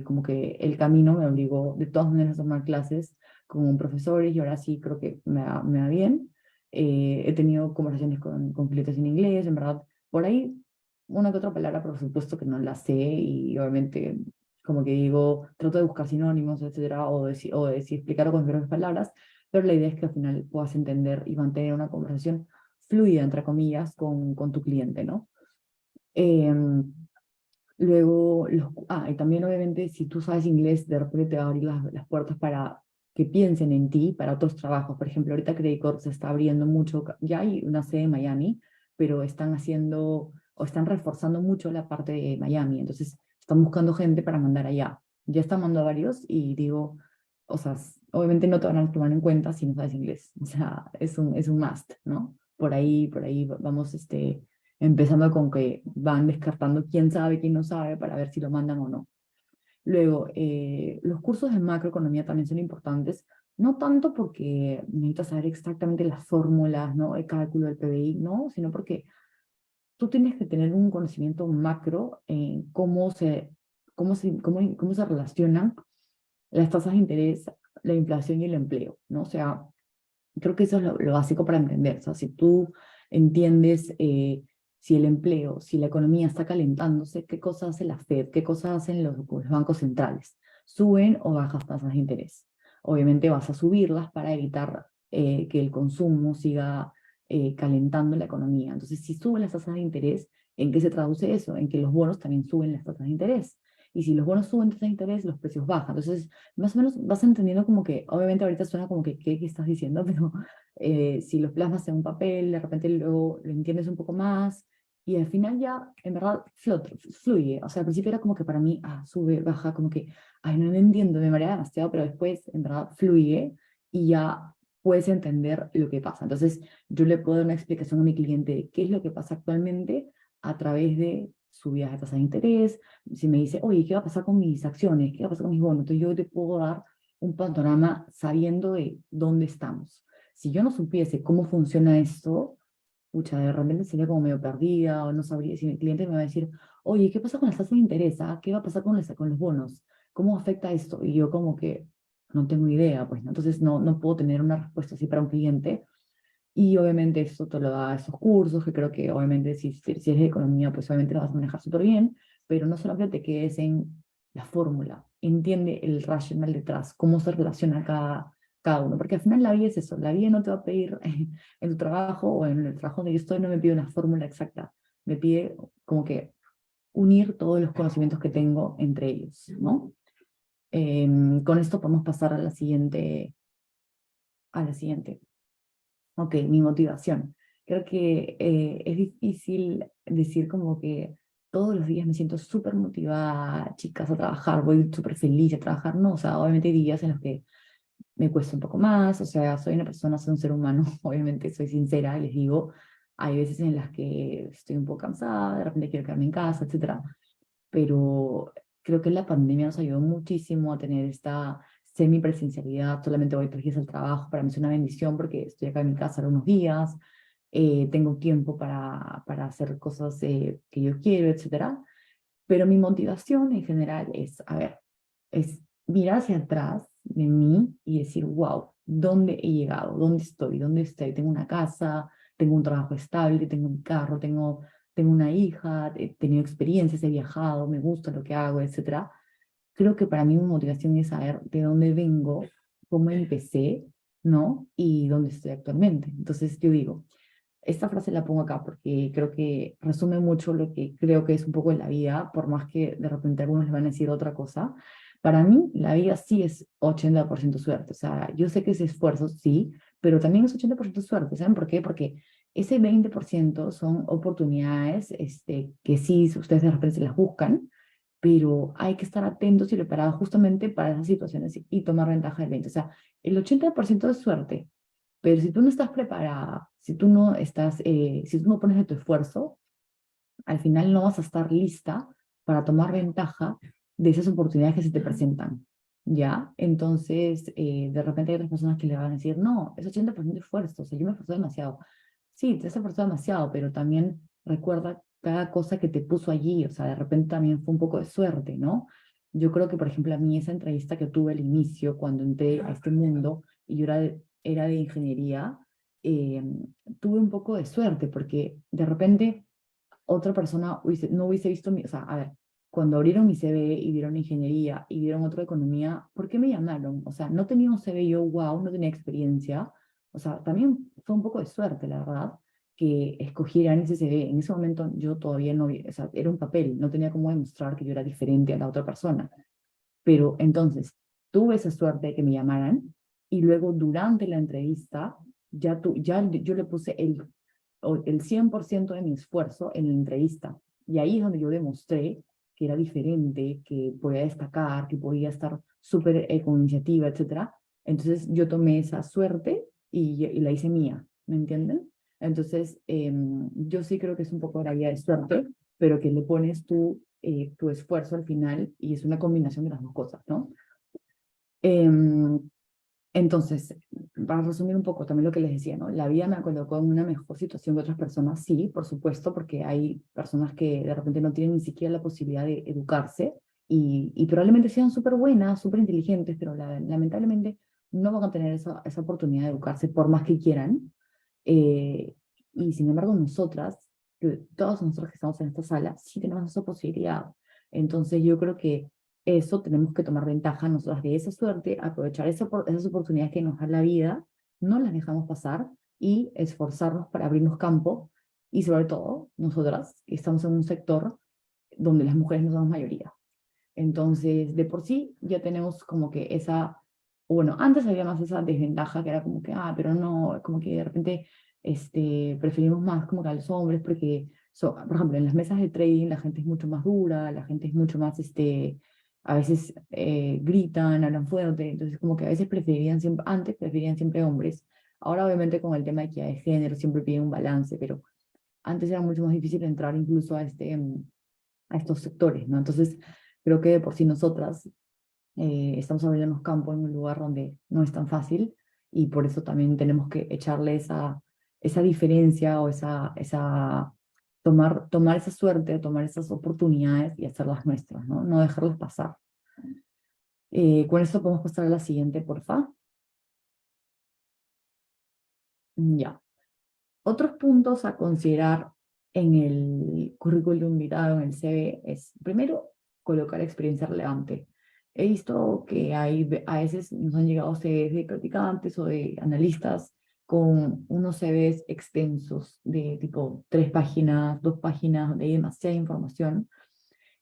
como que el camino me obligó de todas maneras a tomar clases con un profesor y ahora sí creo que me va bien. He tenido conversaciones con clientes en inglés, en verdad, por ahí una que otra palabra, por supuesto que no la sé y obviamente como que digo, trato de buscar sinónimos, etcétera, o de explicarlo con diferentes palabras, pero la idea es que al final puedas entender y mantener una conversación fluida, entre comillas, con tu cliente, ¿no? Luego, y también obviamente si tú sabes inglés, de repente te va a abrir las puertas para que piensen en ti para otros trabajos. Por ejemplo, ahorita Credit Corp se está abriendo mucho, ya hay una sede en Miami, pero están haciendo o están reforzando mucho la parte de Miami. Entonces, están buscando gente para mandar allá. Ya están mandando a varios y digo, o sea, obviamente no te van a tomar en cuenta si no sabes inglés. O sea, es un must, ¿no? Por ahí vamos, empezando con que van descartando quién sabe, quién no sabe, para ver si lo mandan o no. Luego, los cursos de macroeconomía también son importantes No tanto porque necesitas saber exactamente las fórmulas, ¿no? El cálculo del PBI, no, sino porque tú tienes que tener un conocimiento macro en cómo se relacionan las tasas de interés, la inflación y el empleo, ¿no? O sea, creo que eso es lo básico para entender. O sea, si tú entiendes si el empleo, si la economía está calentándose, qué cosas hace la Fed, qué cosas hacen los bancos centrales, suben o bajas tasas de interés. Obviamente vas a subirlas para evitar que el consumo siga calentando la economía. Entonces, si suben las tasas de interés, ¿en qué se traduce eso? En que los bonos también suben las tasas de interés. Y si los bonos suben tasas de interés, los precios bajan. Entonces, más o menos vas entendiendo como que, obviamente ahorita suena como que, ¿qué estás diciendo? Pero si los plasmas en un papel, de repente luego lo entiendes un poco más, y al final ya, en verdad, fluye. O sea, al principio era como que para mí, sube, baja, como que, ay, no entiendo, me marea demasiado, pero después, en verdad, fluye y ya puedes entender lo que pasa. Entonces, yo le puedo dar una explicación a mi cliente de qué es lo que pasa actualmente a través de subidas de tasa de interés. Si me dice, oye, ¿qué va a pasar con mis acciones? ¿Qué va a pasar con mis bonos? Entonces, yo te puedo dar un panorama sabiendo de dónde estamos. Si yo no supiese cómo funciona esto, pucha, de repente sería como medio perdida o no sabría si mi cliente me va a decir, oye, ¿qué pasa con las tasas de interés? ¿Qué va a pasar con los bonos? ¿Cómo afecta esto? Y yo como que no tengo idea, pues, ¿no? Entonces no puedo tener una respuesta así para un cliente. Y obviamente esto te lo da esos cursos, que creo que obviamente si eres de economía, pues obviamente lo vas a manejar súper bien, pero no solamente te quedes en la fórmula, entiende el racional detrás, cómo se relaciona cada uno, porque al final la vida es eso, la vida no te va a pedir en tu trabajo o en el trabajo donde yo estoy, no me pide una fórmula exacta, me pide como que unir todos los conocimientos que tengo entre ellos, ¿no? Con esto podemos pasar a la siguiente, a la siguiente. Ok, mi motivación. Creo que es difícil decir como que todos los días me siento súper motivada, chicas, a trabajar, voy súper feliz a trabajar. No, o sea, obviamente hay días en los que me cuesta un poco más, o sea, soy una persona, soy un ser humano, obviamente soy sincera, les digo, hay veces en las que estoy un poco cansada, de repente quiero quedarme en casa, etcétera, pero creo que la pandemia nos ayudó muchísimo a tener esta semipresencialidad. Solamente voy 3 días al trabajo, para mí es una bendición porque estoy acá en mi casa unos días, tengo tiempo para hacer cosas que yo quiero, etcétera. Pero mi motivación en general es, a ver, es mirar hacia atrás de mí y decir, wow, ¿dónde he llegado? ¿Dónde estoy? ¿Dónde estoy? Tengo una casa, tengo un trabajo estable, tengo un carro, tengo una hija, he tenido experiencias, he viajado, me gusta lo que hago, etcétera. Creo que para mí mi motivación es saber de dónde vengo, cómo empecé, ¿no? Y dónde estoy actualmente. Entonces yo digo, esta frase la pongo acá porque creo que resume mucho lo que creo que es un poco en la vida, por más que de repente algunos les van a decir otra cosa. Para mí, la vida sí es 80% suerte. O sea, yo sé que es esfuerzo, sí, pero también es 80% suerte. ¿Saben por qué? Porque ese 20% son oportunidades que sí ustedes de repente se las buscan, pero hay que estar atentos y preparados justamente para esas situaciones y tomar ventaja del 20%. O sea, el 80% es suerte, pero si tú no estás preparada, si tú no estás, si tú no pones de tu esfuerzo, al final no vas a estar lista para tomar ventaja de esas oportunidades que se te presentan, ¿ya? Entonces, de repente hay otras personas que le van a decir, no, es 80% esfuerzo, o sea, yo me esforcé demasiado. Sí, te has esforzado demasiado, pero también recuerda cada cosa que te puso allí, o sea, de repente también fue un poco de suerte, ¿no? Yo creo que, por ejemplo, a mí esa entrevista que tuve al inicio, cuando entré a este mundo, y yo era de ingeniería, eh, tuve un poco de suerte, porque de repente otra persona no hubiese visto o sea, a ver, cuando abrieron mi CV y vieron ingeniería y vieron otro de economía, ¿por qué me llamaron? O sea, no tenía un CV yo, wow, no tenía experiencia. O sea, también fue un poco de suerte, la verdad, que escogieran ese CV. En ese momento yo todavía no, o sea, era un papel, no tenía cómo demostrar que yo era diferente a la otra persona. Pero entonces, tuve esa suerte de que me llamaran y luego durante la entrevista ya yo le puse el 100% de mi esfuerzo en la entrevista. Y ahí es donde yo demostré que era diferente, que podía destacar, que podía estar súper con iniciativa, etcétera. Entonces yo tomé esa suerte y la hice mía, ¿me entienden? Entonces yo sí creo que es un poco de la vida de suerte, pero que le pones tu esfuerzo al final y es una combinación de las dos cosas, ¿no? Em, Entonces, para resumir un poco también lo que les decía, ¿no? La vida me colocó en una mejor situación que otras personas, sí, por supuesto, porque hay personas que de repente no tienen ni siquiera la posibilidad de educarse y probablemente sean súper buenas, súper inteligentes, pero lamentablemente no van a tener esa oportunidad de educarse por más que quieran. Eh, y sin embargo, nosotras, todos nosotros que estamos en esta sala, sí tenemos esa posibilidad. Entonces, yo creo que eso tenemos que tomar ventaja nosotras de esa suerte, aprovechar esas oportunidades que nos da la vida, no las dejamos pasar y esforzarnos para abrirnos campo y sobre todo nosotras que estamos en un sector donde las mujeres no somos mayoría. Entonces, de por sí ya tenemos como que bueno, antes había más esa desventaja que era como que, pero no, como que de repente preferimos más como que a los hombres porque, por ejemplo, en las mesas de trading la gente es mucho más dura, la gente es mucho más, a veces gritan, hablan fuerte, entonces como que a veces antes preferían siempre hombres. Ahora obviamente con el tema de que hay género siempre piden un balance, pero antes era mucho más difícil entrar incluso a estos sectores, ¿no? Entonces, creo que de por sí nosotras estamos abriéndonos campo en un lugar donde no es tan fácil y por eso también tenemos que echarle esa diferencia o tomar esa suerte, tomar esas oportunidades y hacerlas nuestras, ¿no? No dejarlas pasar. Con esto podemos pasar a la siguiente, porfa. Ya. Otros puntos a considerar en el currículum vitae, en el CV, es primero colocar experiencia relevante. He visto que a veces nos han llegado CVs de practicantes o de analistas con unos CVs extensos de tipo 3 páginas, 2 páginas, donde hay demasiada información.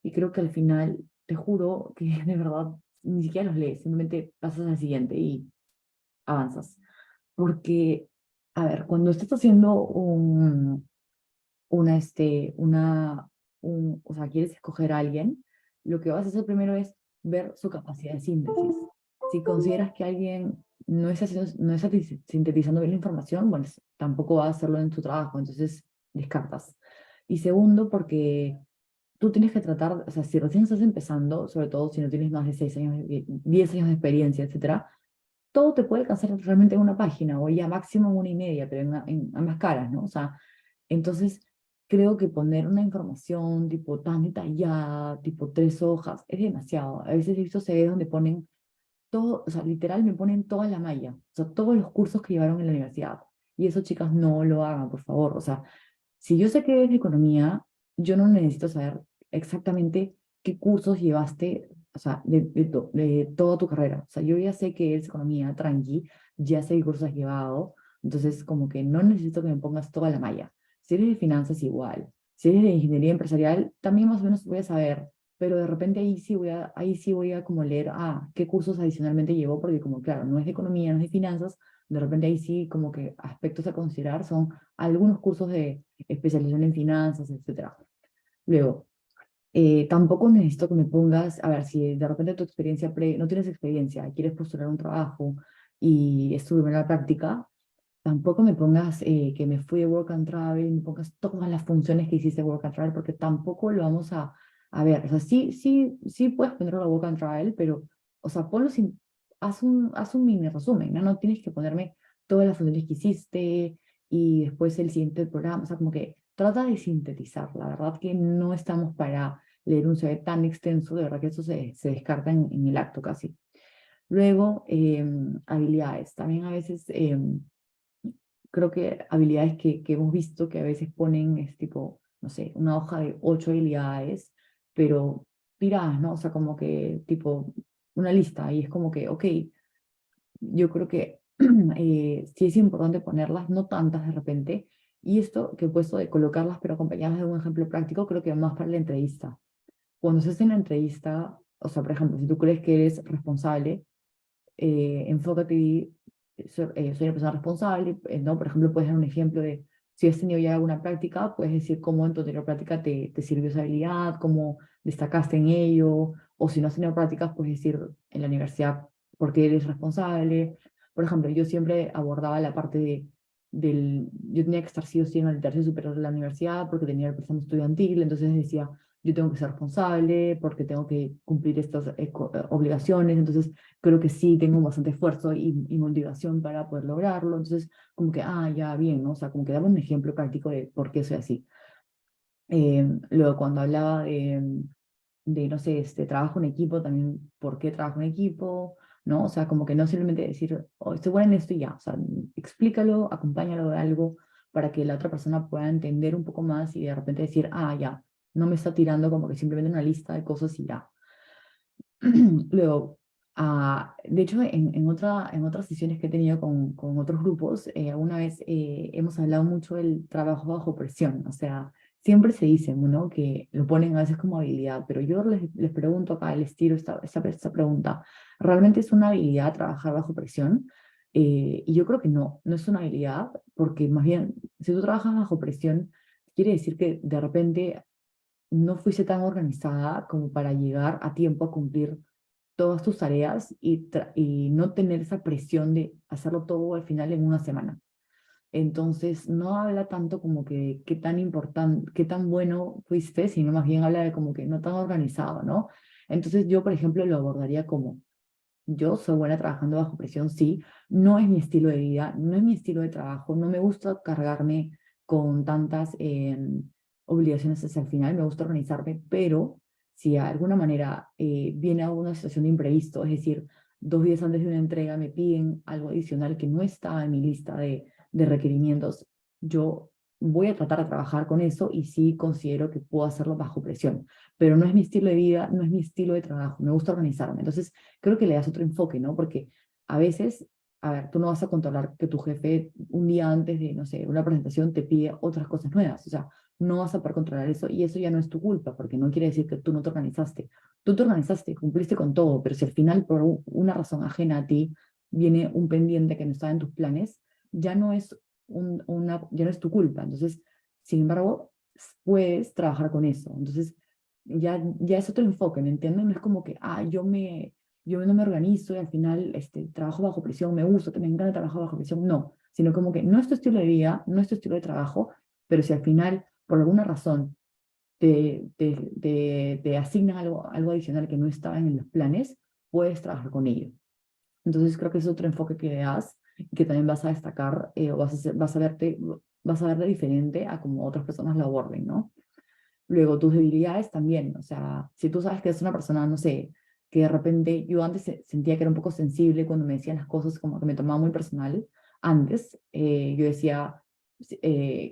Y creo que al final, te juro que de verdad ni siquiera los lees, simplemente pasas al siguiente y avanzas. Porque, a ver, cuando estás haciendo una, este, una, o sea, quieres escoger a alguien, lo que vas a hacer primero es ver su capacidad de síntesis. Si consideras que alguien no está sintetizando bien la información, bueno, tampoco va a hacerlo en tu trabajo, entonces descartas. Y segundo, porque tú tienes que tratar, o sea, si recién estás empezando, sobre todo si no tienes más de 6 años, 10 años de experiencia, etcétera, todo te puede alcanzar realmente en una página o ya máximo en 1 y media, pero en ambas caras, ¿no? O sea, entonces creo que poner una información tipo tan detallada, tipo 3 hojas, es demasiado. A veces he visto CVs donde ponen todo, o sea, literal me ponen toda la malla, o sea, todos los cursos que llevaron en la universidad. Y eso, chicas, no lo hagan, por favor. O sea, si yo sé que es de economía, yo no necesito saber exactamente qué cursos llevaste, o sea, de toda tu carrera. O sea, yo ya sé que es economía, tranqui, ya sé qué cursos has llevado, entonces como que no necesito que me pongas toda la malla. Si eres de finanzas, igual. Si eres de ingeniería empresarial, también más o menos voy a saber, pero de repente ahí sí voy a como leer, qué cursos adicionalmente llevo, porque como claro, no es de economía, no es de finanzas, de repente ahí sí como que aspectos a considerar son algunos cursos de especialización en finanzas, etcétera. Luego, tampoco necesito que me pongas, a ver, si de repente tu experiencia no tienes experiencia, quieres postular un trabajo y es tu primera práctica, tampoco me pongas que me fui de Work and Travel, me pongas todas las funciones que hiciste de Work and Travel, porque tampoco lo vamos a ver. O sea, sí puedes ponerlo a Work and Travel, pero, o sea, haz un mini resumen, ¿no? No tienes que ponerme todas las funciones que hiciste y después el siguiente programa. O sea, como que trata de sintetizar. La verdad que no estamos para leer un CV tan extenso, de verdad que eso se descarta en el acto casi. Luego, habilidades. También a veces creo que habilidades que hemos visto que a veces ponen es tipo, no sé, una hoja de 8 habilidades, pero tiradas, ¿no? O sea, como que tipo una lista y es como que, ok, yo creo que sí es importante ponerlas, no tantas de repente, y esto que he puesto de colocarlas pero acompañadas de un ejemplo práctico, creo que más para la entrevista. Cuando se hace una entrevista, o sea, por ejemplo, si tú crees que eres responsable, enfócate y soy una persona responsable, ¿no? Por ejemplo, puedes dar un ejemplo de si has tenido ya alguna práctica, puedes decir cómo en tu anterior práctica te sirvió esa habilidad, cómo destacaste en ello, o si no has tenido prácticas, puedes decir en la universidad por qué eres responsable. Por ejemplo, yo siempre abordaba la parte yo tenía que estar sí o sí en el tercio superior de la universidad porque tenía el préstamo estudiantil, entonces decía, yo tengo que ser responsable, porque tengo que cumplir estas obligaciones, entonces creo que sí tengo bastante esfuerzo y motivación para poder lograrlo, entonces como que, ya bien, ¿no? O sea, como que daba un ejemplo práctico de por qué soy así. Luego cuando hablaba de, no sé, trabajo en equipo, también por qué trabajo en equipo, ¿no? O sea, como que no simplemente decir, oh, estoy buena en esto y ya, o sea, explícalo, acompáñalo de algo para que la otra persona pueda entender un poco más y de repente decir, ya, no me está tirando como que simplemente una lista de cosas y ya. Luego, de hecho, en otras sesiones que he tenido con otros grupos, alguna vez hemos hablado mucho del trabajo bajo presión. O sea, siempre se dice, ¿no? Que lo ponen a veces como habilidad, pero yo les pregunto acá, les tiro esta pregunta. ¿Realmente es una habilidad trabajar bajo presión? Y yo creo que no es una habilidad, porque más bien, si tú trabajas bajo presión, quiere decir que de repente no fuiste tan organizada como para llegar a tiempo a cumplir todas tus tareas y no tener esa presión de hacerlo todo al final en una semana. Entonces, no habla tanto como que qué tan importante, qué tan bueno fuiste, sino más bien habla de como que no tan organizado, ¿no? Entonces, yo, por ejemplo, lo abordaría como, yo soy buena trabajando bajo presión, sí, no es mi estilo de vida, no es mi estilo de trabajo, no me gusta cargarme con tantas obligaciones hacia el final, me gusta organizarme, pero si de alguna manera viene alguna situación de imprevisto, es decir, 2 días antes de una entrega me piden algo adicional que no está en mi lista de requerimientos, yo voy a tratar de trabajar con eso y sí considero que puedo hacerlo bajo presión, pero no es mi estilo de vida, no es mi estilo de trabajo, me gusta organizarme. Entonces, creo que le das otro enfoque, ¿no? Porque a veces, a ver, tú no vas a controlar que tu jefe un día antes de, no sé, una presentación te pide otras cosas nuevas, o sea, no vas a poder controlar eso y eso ya no es tu culpa, porque no quiere decir que tú no te organizaste. Tú te organizaste, cumpliste con todo, pero si al final por una razón ajena a ti viene un pendiente que no estaba en tus planes, ya no es, ya no es tu culpa. Entonces, sin embargo, puedes trabajar con eso. Entonces, ya es otro enfoque, ¿me entiendes? No es como que, yo no me organizo y al final trabajo bajo presión, me gusta, me encanta trabajar bajo presión, no, sino como que no es tu estilo de vida, no es tu estilo de trabajo, pero si al final, por alguna razón, te asignan algo adicional que no estaba en los planes, puedes trabajar con ello. Entonces creo que es otro enfoque que le das y que también vas a destacar o vas a verte diferente a como otras personas lo aborden, ¿no? Luego, tus debilidades también, o sea, si tú sabes que es una persona, no sé, que de repente yo antes sentía que era un poco sensible cuando me decían las cosas, como que me tomaba muy personal. Antes yo decía,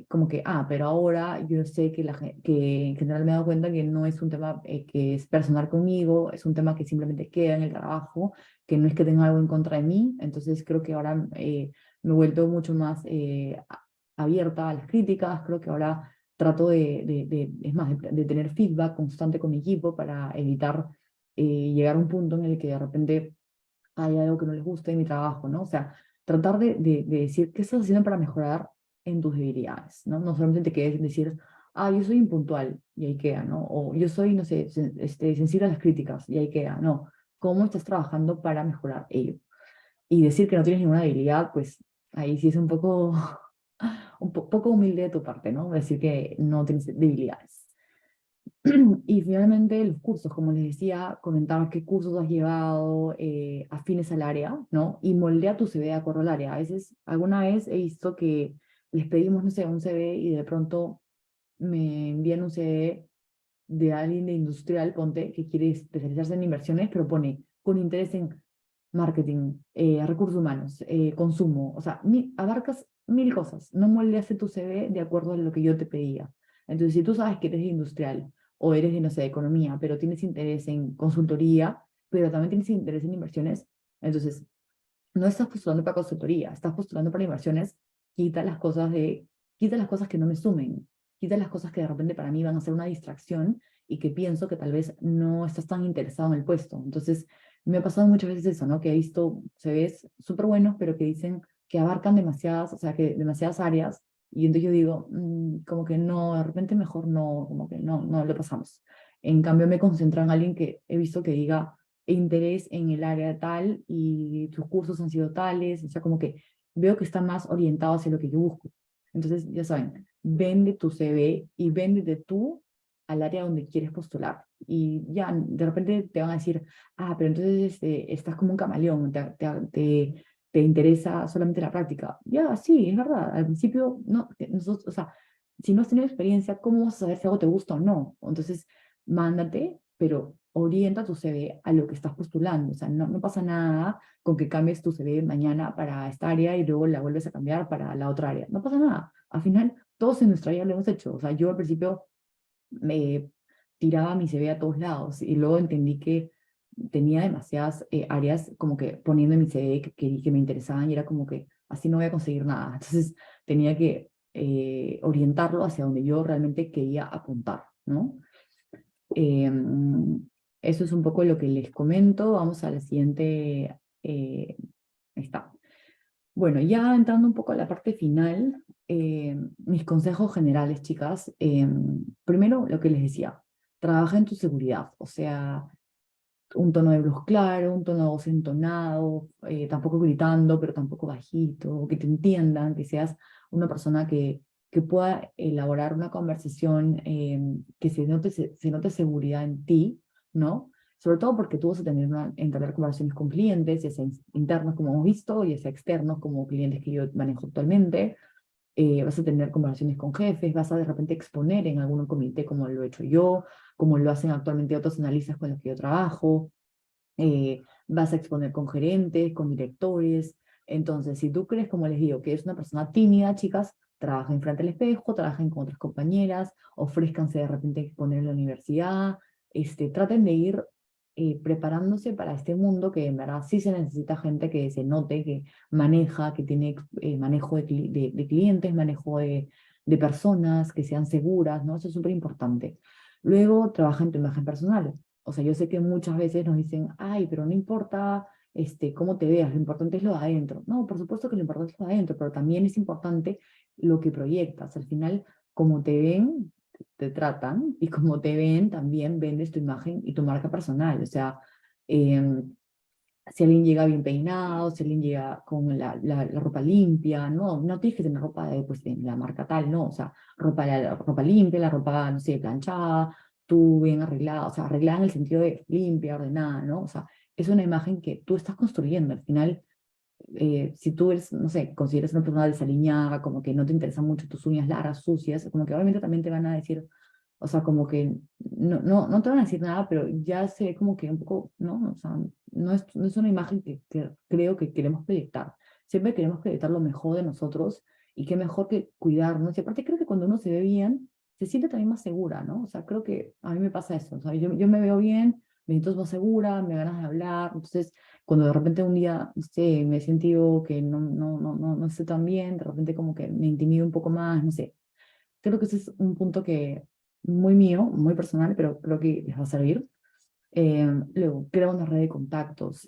como que, pero ahora yo sé que en general me he dado cuenta que no es un tema que es personal conmigo, es un tema que simplemente queda en el trabajo, que no es que tenga algo en contra de mí. Entonces creo que ahora me he vuelto mucho más abierta a las críticas, creo que ahora trato es más, de tener feedback constante con mi equipo para evitar llegar a un punto en el que de repente hay algo que no les gusta en mi trabajo, ¿no? O sea, tratar de decir qué estás haciendo para mejorar en tus debilidades, ¿no? No solamente te quedes en decir, yo soy impuntual, y ahí queda, ¿no? O yo soy, no sé, sensible a las críticas, y ahí queda, no. ¿Cómo estás trabajando para mejorar ello? Y decir que no tienes ninguna habilidad, pues ahí sí es un poco poco humilde de tu parte, ¿no? Decir que no tienes debilidades. Y finalmente los cursos, como les decía, comentar qué cursos has llevado afines al área, ¿no? Y moldea tu CV de acuerdo al área. A veces, alguna vez he visto que les pedimos, no sé, un CV y de pronto me envían un CV de alguien de industrial, ponte, que quiere especializarse en inversiones, pero pone con interés en marketing, recursos humanos, consumo, o sea, abarcas 1000 cosas, no moldeaste tu CV de acuerdo a lo que yo te pedía. Entonces, si tú sabes que eres de industrial o eres de, no sé, de economía, pero tienes interés en consultoría, pero también tienes interés en inversiones, entonces no estás postulando para consultoría, estás postulando para inversiones, quita las cosas quita las cosas que no me sumen, quita las cosas que de repente para mí van a ser una distracción y que pienso que tal vez no estás tan interesado en el puesto. Entonces, me ha pasado muchas veces eso, ¿no? Que he visto CVs súper buenos, pero que dicen que abarcan demasiadas, o sea, que demasiadas áreas, y entonces yo digo, como que no, de repente mejor no, como que no le pasamos. En cambio, me concentro en alguien que he visto que diga, interés en el área tal y tus cursos han sido tales, o sea, como que veo que está más orientado hacia lo que yo busco. Entonces, ya saben, vende tu CV y véndete tú al área donde quieres postular. Y ya, de repente te van a decir, ah, pero entonces estás como un camaleón, te interesa solamente la práctica. Ya, sí, es verdad. Al principio, no, nosotros, o sea, si no has tenido experiencia, ¿cómo vas a saber si algo te gusta o no? Entonces, mándate, pero orienta tu CV a lo que estás postulando. O sea, no pasa nada con que cambies tu CV mañana para esta área y luego la vuelves a cambiar para la otra área. No pasa nada. Al final, todos en nuestra área lo hemos hecho. O sea, yo al principio me tiraba mi CV a todos lados y luego entendí que tenía demasiadas áreas como que poniendo en mi CV que me interesaban y era como que así no voy a conseguir nada. Entonces tenía que orientarlo hacia donde yo realmente quería apuntar, ¿no? Eso es un poco lo que les comento. Vamos a la siguiente. Ahí está. Bueno, ya entrando un poco a la parte final, mis consejos generales, chicas. Primero, lo que les decía, trabaja en tu seguridad, o sea, un tono de voz claro, un tono de voz entonado, tampoco gritando, pero tampoco bajito, que te entiendan, que seas una persona que pueda elaborar una conversación, que se note seguridad en ti, ¿no? Sobre todo porque tú vas a entablar conversaciones con clientes, ya sea internos como hemos visto, ya sea externos como clientes que yo manejo actualmente. Vas a tener conversaciones con jefes, vas a de repente exponer en algún comité como lo he hecho yo, como lo hacen actualmente otros analistas con los que yo trabajo. Vas a exponer con gerentes, con directores. Entonces, si tú crees, como les digo, que es una persona tímida, chicas, trabajen frente al espejo, trabajen con otras compañeras, ofrézcanse de repente a exponer en la universidad, traten de ir preparándose para este mundo que en verdad sí se necesita gente que se note, que maneja, que tiene manejo de clientes, manejo de personas, que sean seguras, ¿no? Eso es súper importante. Luego, trabaja en tu imagen personal. O sea, yo sé que muchas veces nos dicen, ay, pero no importa cómo te veas, lo importante es lo de adentro. No, por supuesto que lo importante es lo de adentro, pero también es importante lo que proyectas. Al final, como te ven, te tratan, y como te ven, también vendes tu imagen y tu marca personal. O sea, si alguien llega bien peinado, si alguien llega con la ropa limpia, no tienes que tener ropa pues, de la marca tal, no, o sea, ropa limpia, la ropa, no sé, planchada, tú bien arreglada, o sea, arreglada en el sentido de limpia, ordenada, ¿no? O sea, es una imagen que tú estás construyendo. Al final, si tú eres, no sé, consideras una persona desaliñada, como que no te interesan mucho tus uñas largas, sucias, como que obviamente también te van a decir, o sea, como que no te van a decir nada, pero ya se ve como que un poco, ¿no? O sea, no es una imagen que creo que queremos proyectar. Siempre queremos proyectar lo mejor de nosotros y qué mejor que cuidarnos. Y aparte creo que cuando uno se ve bien, se siente también más segura, ¿no? O sea, creo que a mí me pasa eso. O sea, yo me veo bien, me siento más segura, me ganas de hablar. Entonces, cuando de repente un día, no sé, me he sentido que no estoy tan bien, de repente como que me intimido un poco más, no sé. Creo que ese es un punto que muy mío, muy personal, pero creo que les va a servir. Luego, crea una red de contactos.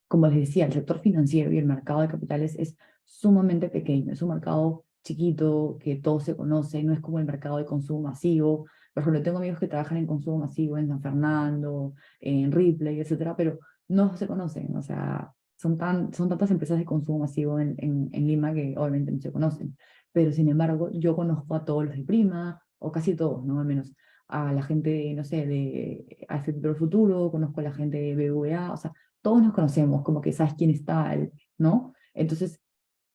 Como les decía, el sector financiero y el mercado de capitales es sumamente pequeño, es un mercado chiquito, que todos se conocen, no es como el mercado de consumo masivo. Por ejemplo, tengo amigos que trabajan en consumo masivo en San Fernando, en Ripley, etcétera, pero no se conocen, o sea, son tantas empresas de consumo masivo en Lima que obviamente no se conocen. Pero sin embargo, yo conozco a todos los de Prima, o casi todos, ¿no? Al menos a la gente, no sé, de AFP Pro Futuro, conozco a la gente de BBVA, o sea, todos nos conocemos, como que sabes quién está, ¿no? Entonces,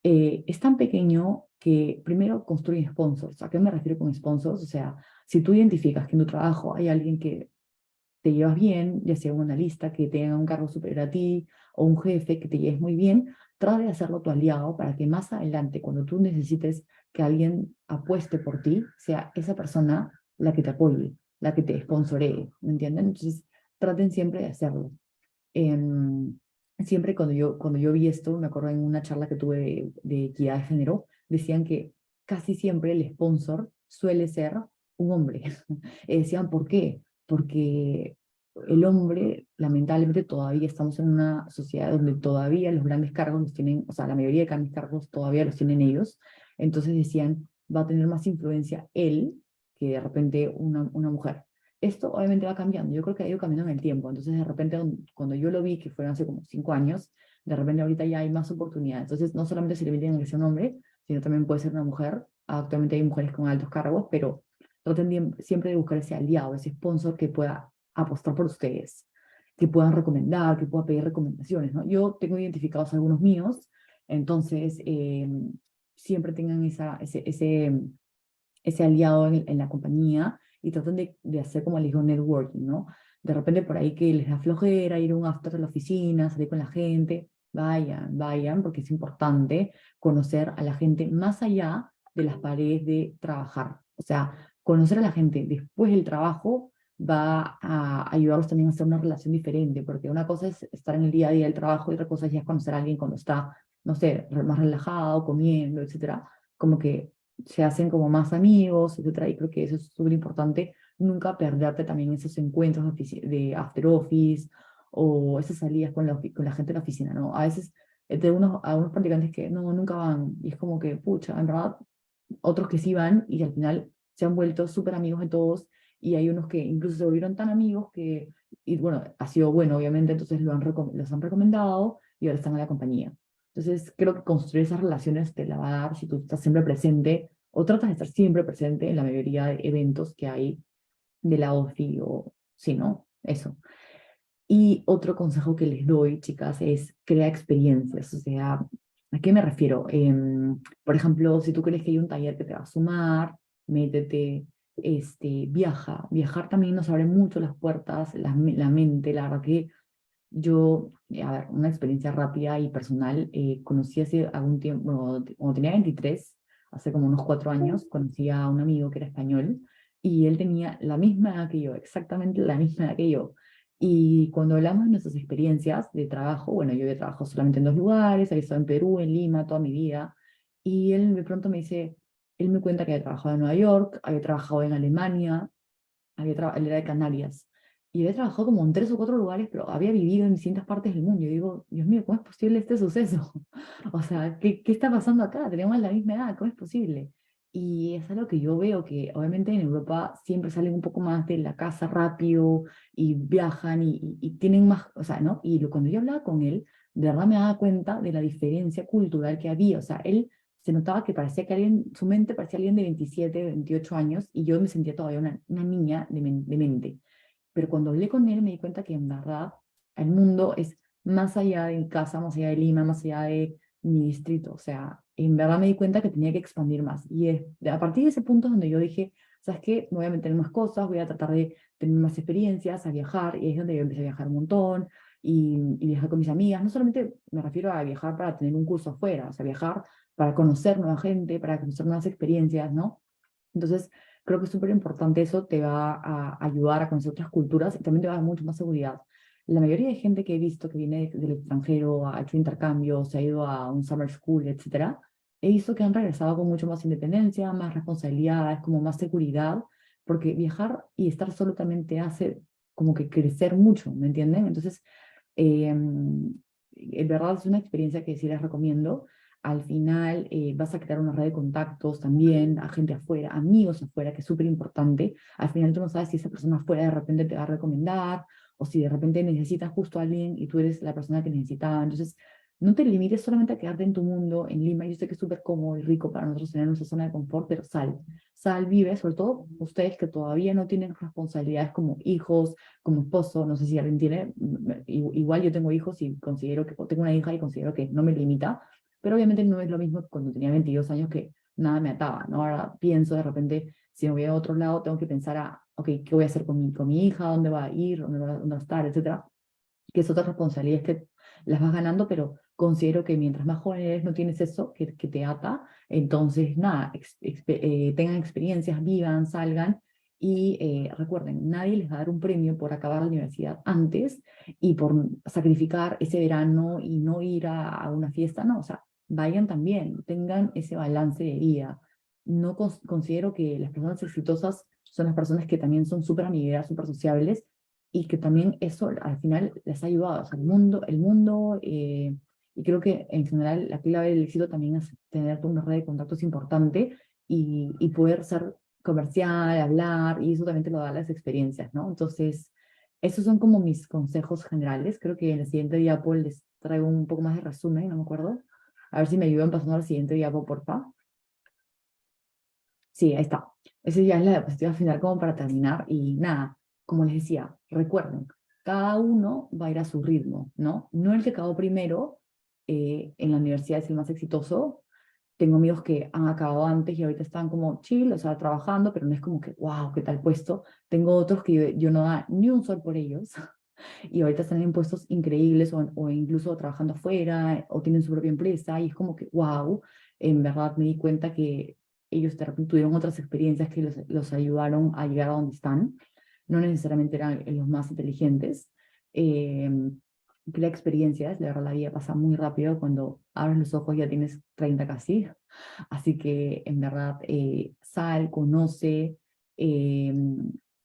es tan pequeño que primero construye sponsors. ¿A qué me refiero con sponsors? O sea, si tú identificas que en tu trabajo hay alguien que te llevas bien, ya sea un analista que tenga un cargo superior a ti, o un jefe que te lleves muy bien, trata de hacerlo tu aliado para que más adelante, cuando tú necesites que alguien apueste por ti, sea esa persona la que te apoye, la que te sponsoree, ¿me entienden? Entonces, traten siempre de hacerlo. Em, Siempre cuando yo vi esto, me acuerdo en una charla que tuve de equidad de género, decían que casi siempre el sponsor suele ser un hombre. Decían, ¿por qué? Porque el hombre, lamentablemente, todavía estamos en una sociedad donde todavía los grandes cargos los tienen, o sea, la mayoría de grandes cargos todavía los tienen ellos. Entonces decían, va a tener más influencia él que de repente una mujer. Esto obviamente va cambiando, yo creo que ha ido cambiando en el tiempo, entonces de repente cuando yo lo vi, que fueron hace como 5 años, de repente ahorita ya hay más oportunidades, entonces no solamente se le piden que sea un hombre, sino también puede ser una mujer. Actualmente hay mujeres con altos cargos, pero traten siempre de buscar ese aliado, ese sponsor que pueda apostar por ustedes, que puedan recomendar, que pueda pedir recomendaciones, ¿no? Yo tengo identificados algunos míos, entonces siempre tengan ese aliado en la compañía y traten de hacer, como les digo, networking, ¿no? De repente por ahí que les da flojera ir a un after de la oficina, salir con la gente, vayan, porque es importante conocer a la gente más allá de las paredes de trabajar. O sea, conocer a la gente después del trabajo va a ayudarlos también a hacer una relación diferente, porque una cosa es estar en el día a día del trabajo y otra cosa es ya conocer a alguien cuando está, no sé, más relajado, comiendo, etcétera. Como que se hacen como más amigos, etcétera, y creo que eso es súper importante, nunca perderte también esos encuentros de after office o esas salidas con la gente de la oficina, ¿no? A veces a unos practicantes que no, nunca van, y es como que, pucha, en verdad, otros que sí van y al final se han vuelto súper amigos de todos, y hay unos que incluso se volvieron tan amigos que, y bueno, ha sido bueno, obviamente, entonces los han recomendado y ahora están en la compañía. Entonces, creo que construir esas relaciones te la va a dar si tú estás siempre presente o tratas de estar siempre presente en la mayoría de eventos que hay de la OFI o sí, ¿no? Eso. Y otro consejo que les doy, chicas, es crear experiencias. O sea, ¿a qué me refiero? Por ejemplo, si tú crees que hay un taller que te va a sumar, métete, viaja. Viajar también nos abre mucho las puertas, la mente. La verdad que yo, a ver, una experiencia rápida y personal, conocí hace algún tiempo, bueno, cuando tenía 23, hace como unos 4 años, conocí a un amigo que era español y él tenía la misma edad que yo, exactamente la misma edad que yo. Y cuando hablamos de nuestras experiencias de trabajo, bueno, yo había trabajado solamente en 2 lugares, había estado en Perú, en Lima, toda mi vida, y él de pronto me dice, él me cuenta que había trabajado en Nueva York, había trabajado en Alemania, él era de Canarias, y había trabajado como en 3 o 4 lugares, pero había vivido en distintas partes del mundo. Yo digo, Dios mío, ¿cómo es posible este suceso? O sea, ¿qué está pasando acá? Tenemos la misma edad, ¿cómo es posible? Y es algo que yo veo que obviamente en Europa siempre salen un poco más de la casa rápido y viajan y tienen más, o sea, ¿no? Y cuando yo hablaba con él, de verdad me daba cuenta de la diferencia cultural que había. O sea, él se notaba que parecía que alguien, su mente parecía alguien de 27, 28 años, y yo me sentía todavía una niña de mente. Pero cuando hablé con él me di cuenta que en verdad el mundo es más allá de mi casa, más allá de Lima, más allá de mi distrito. O sea, en verdad me di cuenta que tenía que expandir más. Y a partir de ese punto es donde yo dije, ¿sabes qué? Me voy a meter en más cosas, voy a tratar de tener más experiencias, a viajar, y es donde yo empecé a viajar un montón y viajar con mis amigas. No solamente me refiero a viajar para tener un curso afuera, o sea, viajar para conocer nueva gente, para conocer nuevas experiencias, ¿no? Entonces, creo que es súper importante eso, te va a ayudar a conocer otras culturas y también te va a dar mucho más seguridad. La mayoría de gente que he visto que viene del extranjero, ha hecho intercambios, se ha ido a un summer school, etcétera, he visto que han regresado con mucho más independencia, más responsabilidades, como más seguridad, porque viajar y estar solo también te hace como que crecer mucho, ¿me entienden? Entonces, en verdad es una experiencia que sí les recomiendo. Al final vas a crear una red de contactos también, a gente afuera, amigos afuera, que es súper importante. Al final tú no sabes si esa persona afuera de repente te va a recomendar o si de repente necesitas justo a alguien y tú eres la persona que necesitaba. Entonces, no te limites solamente a quedarte en tu mundo, en Lima. Yo sé que es súper cómodo y rico para nosotros tener nuestra zona de confort, pero sal, vive, sobre todo ustedes que todavía no tienen responsabilidades como hijos, como esposo, no sé si alguien tiene, igual yo tengo hijos y considero que, tengo una hija y considero que no me limita, pero obviamente no es lo mismo que cuando tenía 22 años que nada me ataba, ¿no? Ahora pienso de repente, si me voy a otro lado, tengo que pensar ok, ¿qué voy a hacer con mi hija? ¿Dónde va a ir? ¿Dónde va a estar? Etcétera. Que es otra responsabilidad que las vas ganando, pero considero que mientras más joven eres no tienes eso que te ata, entonces nada, tengan experiencias, vivan, salgan y recuerden, nadie les va a dar un premio por acabar la universidad antes y por sacrificar ese verano y no ir a una fiesta, no, o sea, vayan también, tengan ese balance de vida. No considero que las personas exitosas son las personas que también son súper amigueras, súper sociables, y que también eso al final les ha ayudado. O sea, y creo que en general la clave del éxito también es tener una red de contactos importante y poder ser comercial, hablar, y eso también te lo da las experiencias, ¿no? Entonces, esos son como mis consejos generales. Creo que en el siguiente diapo les traigo un poco más de resumen, no me acuerdo. A ver si me ayudan pasando al siguiente diapo, porfa. Sí, ahí está. Esa ya es la diapositiva final como para terminar. Y nada, como les decía, recuerden, cada uno va a ir a su ritmo, ¿no? No el que acabó primero en la universidad es el más exitoso. Tengo amigos que han acabado antes y ahorita están como chill, o sea, trabajando, pero no es como que, wow, qué tal puesto. Tengo otros que yo no da ni un sol por ellos y ahorita están en puestos increíbles o incluso trabajando afuera o tienen su propia empresa y es como que, wow, en verdad me di cuenta que ellos de repente tuvieron otras experiencias que los ayudaron a llegar a donde están. No necesariamente eran los más inteligentes. Eh, que la experiencia, la verdad, la vida pasa muy rápido. Cuando abres los ojos ya tienes 30 casi. Así que en verdad, sal, conoce, eh,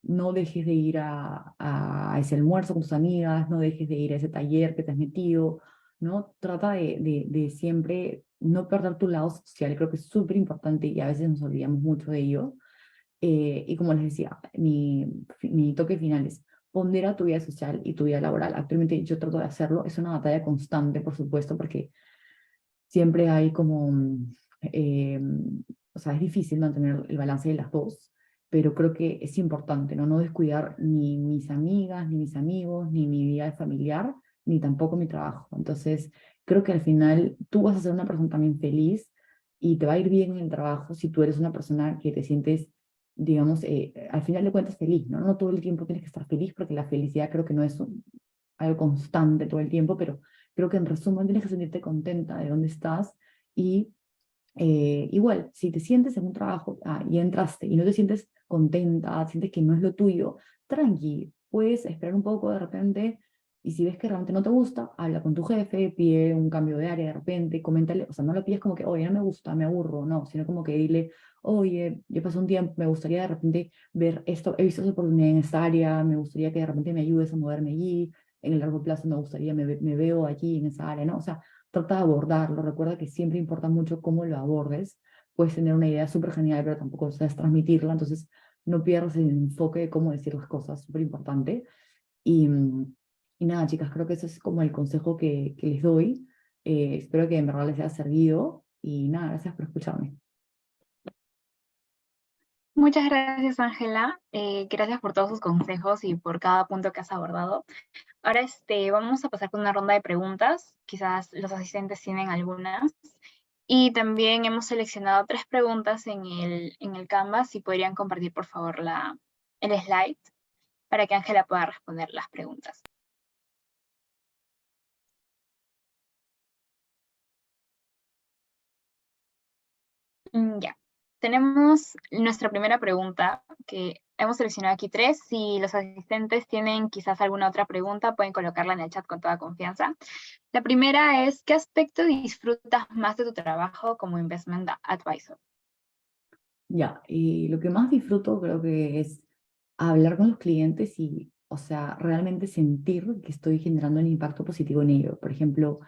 no dejes de ir a ese almuerzo con tus amigas, no dejes de ir a ese taller que te has metido, ¿no? Trata de siempre no perder tu lado social, creo que es súper importante y a veces nos olvidamos mucho de ello. Y como les decía, mi toque final es pondera tu vida social y tu vida laboral. Actualmente yo trato de hacerlo, es una batalla constante, por supuesto, porque siempre hay como, eh, o sea, es difícil mantener el balance de las dos, pero creo que es importante, ¿no? No descuidar ni mis amigas, ni mis amigos, ni mi vida familiar, ni tampoco mi trabajo. Entonces, creo que al final tú vas a ser una persona también feliz y te va a ir bien en el trabajo si tú eres una persona que te sientes, digamos, al final de cuentas feliz, ¿no? No todo el tiempo tienes que estar feliz porque la felicidad creo que no es algo constante todo el tiempo, pero creo que en resumen tienes que sentirte contenta de dónde estás y igual, si te sientes en un trabajo y entraste y no te sientes contenta, sientes que no es lo tuyo, tranqui, puedes esperar un poco de repente y si ves que realmente no te gusta, habla con tu jefe, pide un cambio de área de repente, coméntale, o sea, no lo pides como que, oye, no me gusta, me aburro, no, sino como que dile, oye, ya pasó un tiempo, me gustaría de repente ver esto, he visto esa oportunidad en esta área, me gustaría que de repente me ayudes a moverme allí, en el largo plazo me gustaría, me veo allí en esa área, ¿no? O sea, trata de abordarlo, recuerda que siempre importa mucho cómo lo abordes, puedes tener una idea súper genial, pero tampoco sabes transmitirla, entonces no pierdas el enfoque de cómo decir las cosas, súper importante. Y, y nada, chicas, creo que ese es como el consejo que les doy. Espero que en verdad les haya servido y nada, gracias por escucharme. Muchas gracias, Ángela. Gracias por todos sus consejos y por cada punto que has abordado. Ahora vamos a pasar con una ronda de preguntas. Quizás los asistentes tienen algunas. Y también hemos seleccionado 3 preguntas en el Canvas. Si podrían compartir, por favor, el slide para que Ángela pueda responder las preguntas. Ya. Tenemos nuestra primera pregunta, que hemos seleccionado aquí 3. Si los asistentes tienen quizás alguna otra pregunta, pueden colocarla en el chat con toda confianza. La primera es, ¿qué aspecto disfrutas más de tu trabajo como Investment Advisor? Ya, y lo que más disfruto creo que es hablar con los clientes y, o sea, realmente sentir que estoy generando un impacto positivo en ellos. Por ejemplo,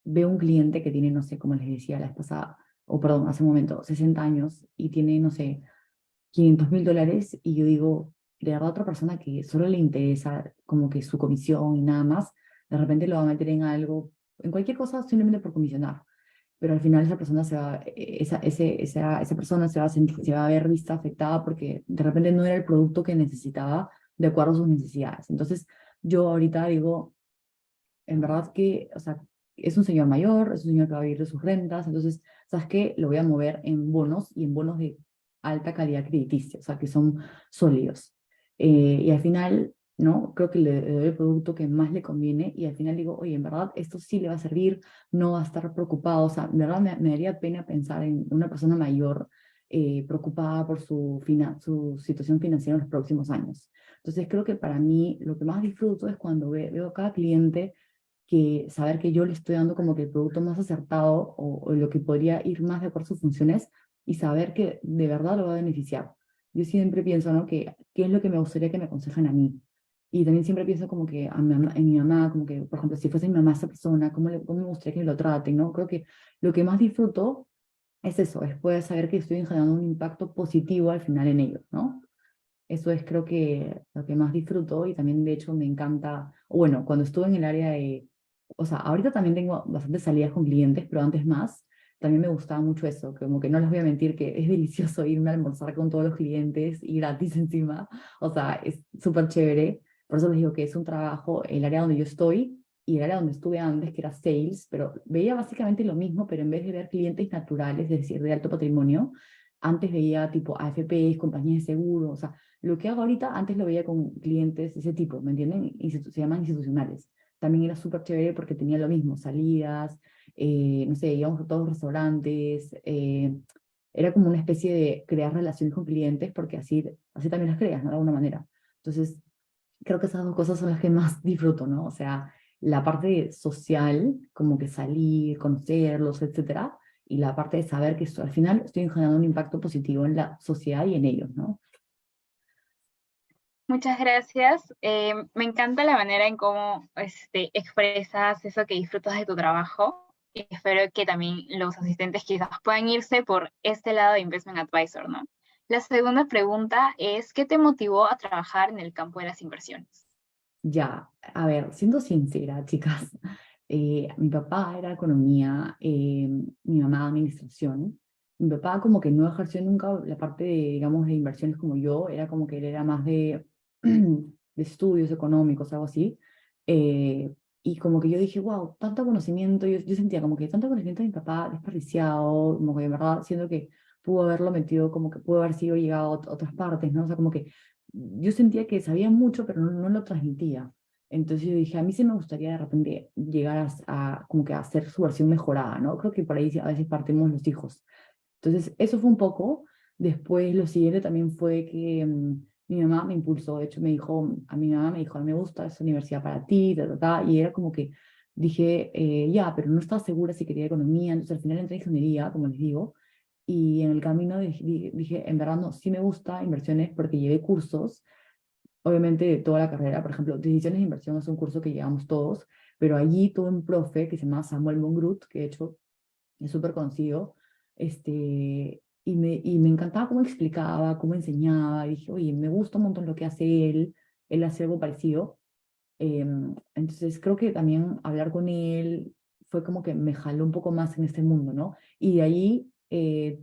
veo un cliente que tiene, no sé, como les decía la vez pasada, o perdón, hace un momento, 60 años y tiene, no sé, $500,000 y yo digo, de verdad otra persona que solo le interesa como que su comisión y nada más, de repente lo va a meter en algo, en cualquier cosa simplemente por comisionar. Pero al final esa persona esa persona se va a sentir, se va a ver vista afectada porque de repente no era el producto que necesitaba de acuerdo a sus necesidades. Entonces, yo ahorita digo, en verdad que, o sea, es un señor mayor, es un señor que va a vivir de sus rentas, entonces, ¿sabes qué? Lo voy a mover en bonos y en bonos de alta calidad crediticia, o sea, que son sólidos. Y al final, ¿no? Creo que le doy el producto que más le conviene y al final digo, oye, en verdad, esto sí le va a servir, no va a estar preocupado, o sea, en verdad me daría pena pensar en una persona mayor preocupada por su situación financiera en los próximos años. Entonces, creo que para mí lo que más disfruto es cuando veo a cada cliente que saber que yo le estoy dando como que el producto más acertado o lo que podría ir más de acuerdo a sus funciones y saber que de verdad lo va a beneficiar. Yo siempre pienso, ¿no? Que qué es lo que me gustaría que me aconsejen a mí. Y también siempre pienso como que en mi mamá, como que, por ejemplo, si fuese mi mamá esa persona, cómo me gustaría que me lo traten, ¿no? Creo que lo que más disfruto es eso, es poder saber que estoy generando un impacto positivo al final en ellos, ¿no? Eso es creo que lo que más disfruto y también de hecho me encanta, o bueno, cuando estuve en el área de, o sea, ahorita también tengo bastantes salidas con clientes, pero antes más, también me gustaba mucho eso, como que no les voy a mentir que es delicioso irme a almorzar con todos los clientes y gratis encima, o sea, es súper chévere, por eso les digo que es un trabajo, el área donde yo estoy y el área donde estuve antes, que era sales, pero veía básicamente lo mismo, pero en vez de ver clientes naturales, es decir, de alto patrimonio, antes veía tipo AFPs, compañías de seguro, o sea, lo que hago ahorita, antes lo veía con clientes de ese tipo, ¿me entienden? Se llaman institucionales. También era súper chévere porque tenía lo mismo, salidas, no sé, íbamos a todos los restaurantes, era como una especie de crear relaciones con clientes porque así también las creas, ¿no? De alguna manera. Entonces, creo que esas dos cosas son las que más disfruto, ¿no? O sea, la parte social, como que salir, conocerlos, etcétera, y la parte de saber que al final estoy generando un impacto positivo en la sociedad y en ellos, ¿no? Muchas gracias. Me encanta la manera en cómo expresas eso que disfrutas de tu trabajo. Y espero que también los asistentes quizás puedan irse por este lado de Investment Advisor, ¿no? La segunda pregunta es, ¿qué te motivó a trabajar en el campo de las inversiones? Ya, a ver, siendo sincera, chicas, mi papá era economía, mi mamá administración. Mi papá como que no ejerció nunca la parte de, digamos, de inversiones como yo, era como que él era más de estudios económicos, algo así. Eh, y como que yo dije, wow, tanto conocimiento, yo sentía como que tanto conocimiento de mi papá desperdiciado, como que de verdad siento que pudo haberlo metido, como que pudo haber sido llegado a otras partes, ¿no? O sea, como que yo sentía que sabía mucho, pero no lo transmitía. Entonces yo dije, a mí sí me gustaría de repente llegar como que a hacer su versión mejorada, ¿no? Creo que por ahí a veces partimos los hijos. Entonces eso fue un poco. Después lo siguiente también fue que mi mamá me impulsó, de hecho me dijo, a mi mamá me dijo, a mí me gusta esa universidad para ti, ta, ta, ta", y era como que dije, ya, pero no estaba segura si quería economía, entonces al final entré en ingeniería, como les digo, y en el camino dije, en verdad no, sí me gusta inversiones porque llevé cursos, obviamente de toda la carrera, por ejemplo, decisiones de inversión es un curso que llevamos todos, pero allí tuve un profe que se llama Samuel Mongrut, que de hecho es súper conocido, y me encantaba cómo explicaba, cómo enseñaba, y dije, oye, me gusta un montón lo que hace él hace algo parecido, entonces creo que también hablar con él fue como que me jaló un poco más en este mundo, ¿no? Y de ahí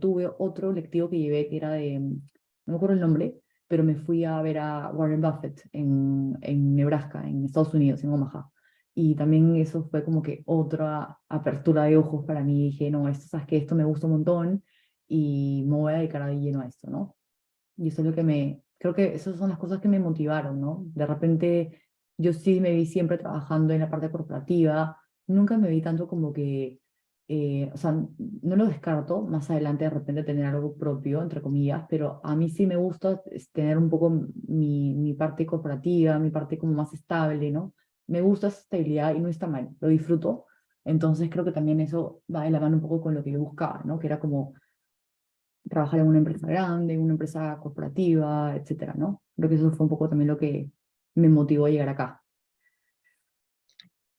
tuve otro lectivo que llevé que era no me acuerdo el nombre, pero me fui a ver a Warren Buffett en Nebraska, en Estados Unidos, en Omaha. Y también eso fue como que otra apertura de ojos para mí. Dije, no, esto, sabes que esto me gusta un montón y me voy a dedicar de lleno a esto, ¿no? Y eso es lo que creo que esas son las cosas que me motivaron, ¿no? De repente yo sí me vi siempre trabajando en la parte corporativa, nunca me vi tanto como que, o sea, no lo descarto, más adelante de repente tener algo propio, entre comillas, pero a mí sí me gusta tener un poco mi parte corporativa, mi parte como más estable, ¿no? Me gusta esa estabilidad y no está mal, lo disfruto. Entonces creo que también eso va de la mano un poco con lo que yo buscaba, ¿no? Que era como trabajar en una empresa grande, en una empresa corporativa, etcétera, ¿no? Creo que eso fue un poco también lo que me motivó a llegar acá.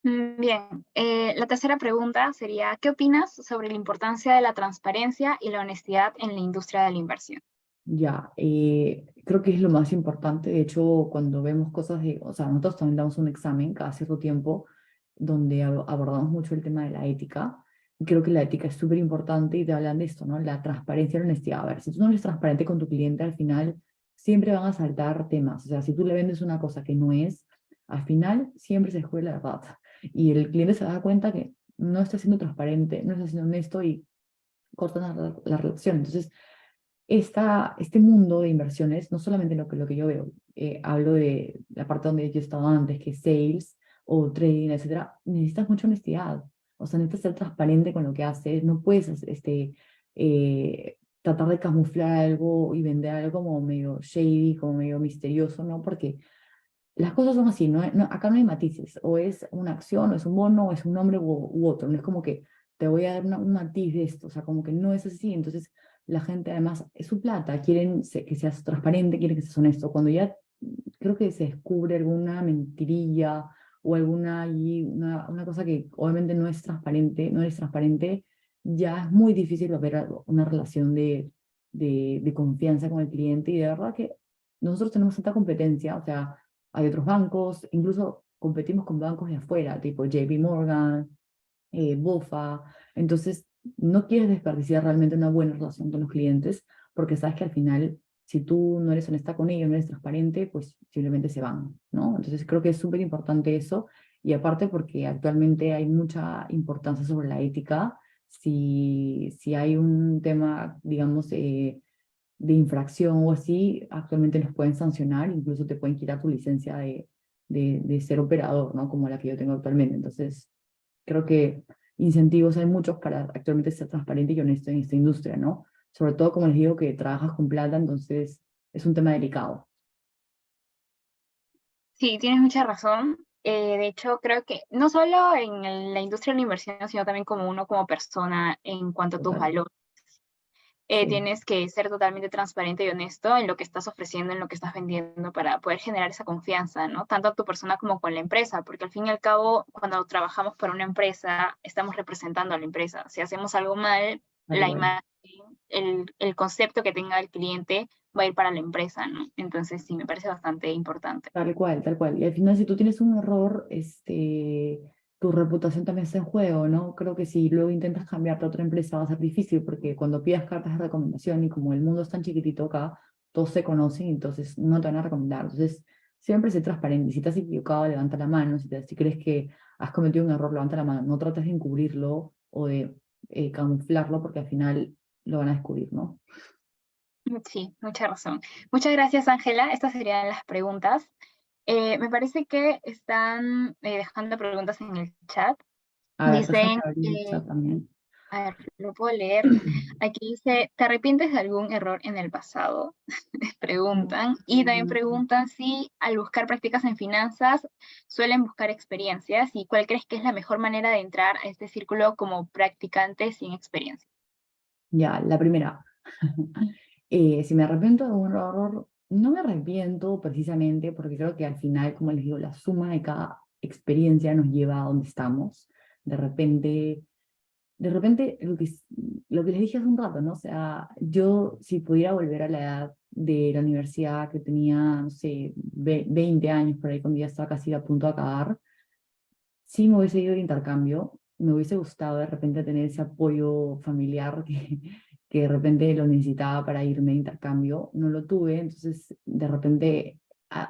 Bien, la tercera pregunta sería, ¿qué opinas sobre la importancia de la transparencia y la honestidad en la industria de la inversión? Ya, creo que es lo más importante. De hecho, cuando vemos cosas o sea, nosotros también damos un examen cada cierto tiempo donde abordamos mucho el tema de la ética. Y creo que la ética es súper importante y te hablan de esto, ¿no? La transparencia y la honestidad. A ver, si tú no eres transparente con tu cliente, al final siempre van a saltar temas. O sea, si tú le vendes una cosa que no es, al final siempre se descubre la verdad. Y el cliente se da cuenta que no está siendo transparente, no está siendo honesto y cortan la relación. Entonces, este mundo de inversiones, no solamente lo que yo veo, hablo de la parte donde yo estaba antes, que es sales o trading, etcétera, necesitas mucha honestidad. O sea, necesitas ser transparente con lo que haces. No puedes tratar de camuflar algo y vender algo como medio shady, como medio misterioso, ¿no? Porque las cosas son así, acá no hay matices. O es una acción, o es un bono, o es un nombre u otro. No es como que te voy a dar un matiz de esto. O sea, como que no es así. Entonces, la gente además es su plata. Quieren que seas transparente, quieren que seas honesto. Cuando ya creo que se descubre alguna mentirilla o una cosa que obviamente no es transparente, no eres transparente, ya es muy difícil ver una relación de confianza con el cliente. Y de verdad que nosotros tenemos tanta competencia. O sea, hay otros bancos, incluso competimos con bancos de afuera, tipo JP Morgan, BofA. Entonces, no quieres desperdiciar realmente una buena relación con los clientes, porque sabes que al final, si tú no eres honesta con ellos, no eres transparente, pues simplemente se van, ¿no? Entonces creo que es súper importante eso, y aparte porque actualmente hay mucha importancia sobre la ética. Si hay un tema, digamos, de infracción o así, actualmente nos pueden sancionar, incluso te pueden quitar tu licencia de ser operador, ¿no? Como la que yo tengo actualmente. Entonces, creo que incentivos hay muchos para actualmente ser transparente y honesto en esta industria, ¿no? Sobre todo, como les digo, que trabajas con plata, entonces es un tema delicado. Sí, tienes mucha razón. De hecho, creo que no solo en la industria de la inversión, sino también como uno como persona en cuanto a tus Total. valores. Sí, Tienes que ser totalmente transparente y honesto en lo que estás ofreciendo, en lo que estás vendiendo, para poder generar esa confianza, ¿no? Tanto a tu persona como con la empresa, porque al fin y al cabo, cuando trabajamos para una empresa, estamos representando a la empresa. Si hacemos algo mal, tal la cual. imagen, el concepto que tenga el cliente va a ir para la empresa, ¿no? Entonces, sí, me parece bastante importante. Tal cual, tal cual. Y al final, si tú tienes un error, tu reputación también está en juego, ¿no? Creo que si luego intentas cambiarte a otra empresa va a ser difícil, porque cuando pidas cartas de recomendación y como el mundo es tan chiquitito acá, todos se conocen, entonces no te van a recomendar. Entonces, siempre sé transparente. Si te has equivocado, levanta la mano. Si crees que has cometido un error, levanta la mano. No trates de encubrirlo o de camuflarlo, porque al final lo van a descubrir, ¿no? Sí, mucha razón. Muchas gracias, Ángela. Estas serían las preguntas. Me parece que están dejando preguntas en el chat. A ver, déjame Dicen, abrir el chat también. a ver, lo puedo leer. Aquí dice, ¿te arrepientes de algún error en el pasado? Preguntan. Y también preguntan si al buscar prácticas en finanzas suelen buscar experiencias y cuál crees que es la mejor manera de entrar a este círculo como practicante sin experiencia. Ya, la primera. Si me arrepiento de un error, no me arrepiento precisamente porque creo que al final, como les digo, la suma de cada experiencia nos lleva a donde estamos. De repente, lo que les dije hace un rato, ¿no? O sea, yo si pudiera volver a la edad de la universidad que tenía, no sé, 20 años por ahí, cuando ya estaba casi a punto de acabar, sí me hubiese ido de intercambio, me hubiese gustado de repente tener ese apoyo familiar que de repente lo necesitaba para irme de intercambio, no lo tuve, entonces de repente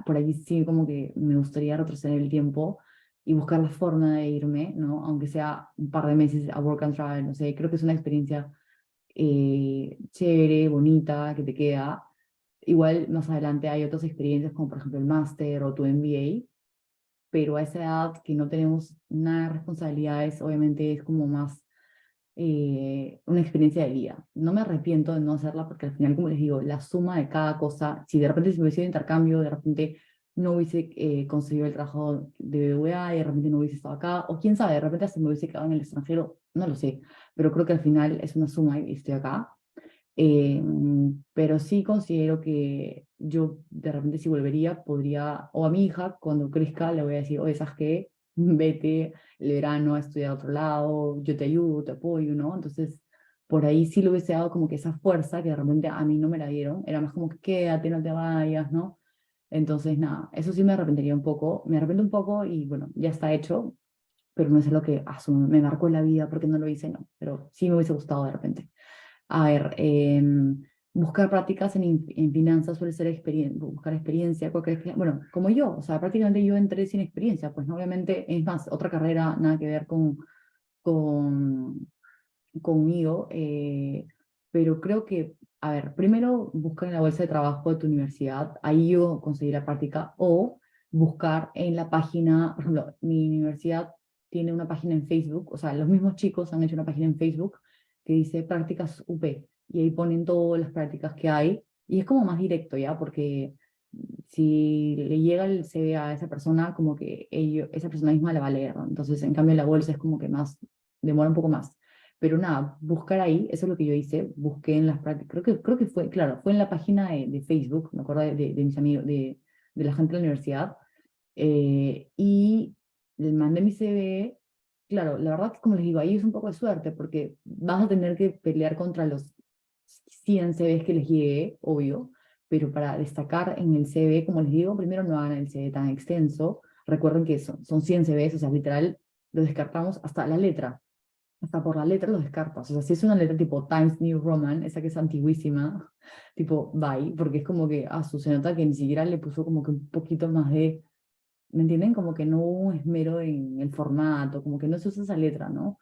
por ahí sí como que me gustaría retroceder el tiempo y buscar la forma de irme, ¿no? Aunque sea un par de meses a work and travel, no sé, creo que es una experiencia chévere, bonita, que te queda. Igual más adelante hay otras experiencias como por ejemplo el máster o tu MBA, pero a esa edad que no tenemos nada de responsabilidades, obviamente es como más una experiencia de vida. No me arrepiento de no hacerla porque al final, como les digo, la suma de cada cosa, si de repente se me hubiese ido de intercambio, de repente no hubiese conseguido el trabajo de BBVA y de repente no hubiese estado acá, o quién sabe, de repente hasta me hubiese quedado en el extranjero, no lo sé, pero creo que al final es una suma y estoy acá. Eh, pero sí considero que yo de repente si volvería, podría, o a mi hija cuando crezca le voy a decir, oye, ¿sabes qué? Vete el verano a estudiar a otro lado, yo te ayudo, te apoyo, ¿no? Entonces, por ahí sí le hubiese dado como que esa fuerza que de repente a mí no me la dieron, era más como que quédate, no te vayas, ¿no? Entonces, nada, eso sí me arrepentiría un poco, me arrepiento un poco y bueno, ya está hecho, pero no es lo que me marcó en la vida porque no lo hice, no, pero sí me hubiese gustado de repente. A ver, buscar prácticas en finanzas suele ser buscar experiencia, bueno, como yo, o sea, prácticamente yo entré sin experiencia, pues ¿no? Obviamente, es más, otra carrera nada que ver con, conmigo, pero creo que, a ver, primero buscar en la bolsa de trabajo de tu universidad, ahí yo conseguí la práctica, o buscar en la página, por ejemplo, mi universidad tiene una página en Facebook, o sea, los mismos chicos han hecho una página en Facebook que dice prácticas UP, y ahí ponen todas las prácticas que hay, y es como más directo, ¿ya? Porque si le llega el CV a esa persona, como que esa persona misma la va a leer, ¿no? Entonces, en cambio, en la bolsa es como que más, demora un poco más. Pero nada, buscar ahí, eso es lo que yo hice, busqué en las prácticas, creo que fue, claro, fue en la página de Facebook, me acuerdo de mis amigos, de la gente de la universidad, y le mandé mi CV, claro, la verdad que como les digo, ahí es un poco de suerte, porque vas a tener que pelear contra los 100 CVs que les llegue, obvio, pero para destacar en el CV, como les digo, primero no hagan el CV tan extenso, recuerden que son 100 CVs, o sea, literal, lo descartamos hasta la letra, hasta por la letra los descartas. O sea, si es una letra tipo Times New Roman, esa que es antiguísima, tipo bye, porque es como que se nota que ni siquiera le puso como que un poquito más de, ¿me entienden? Como que no hubo un esmero en el formato, como que no se usa esa letra, ¿no?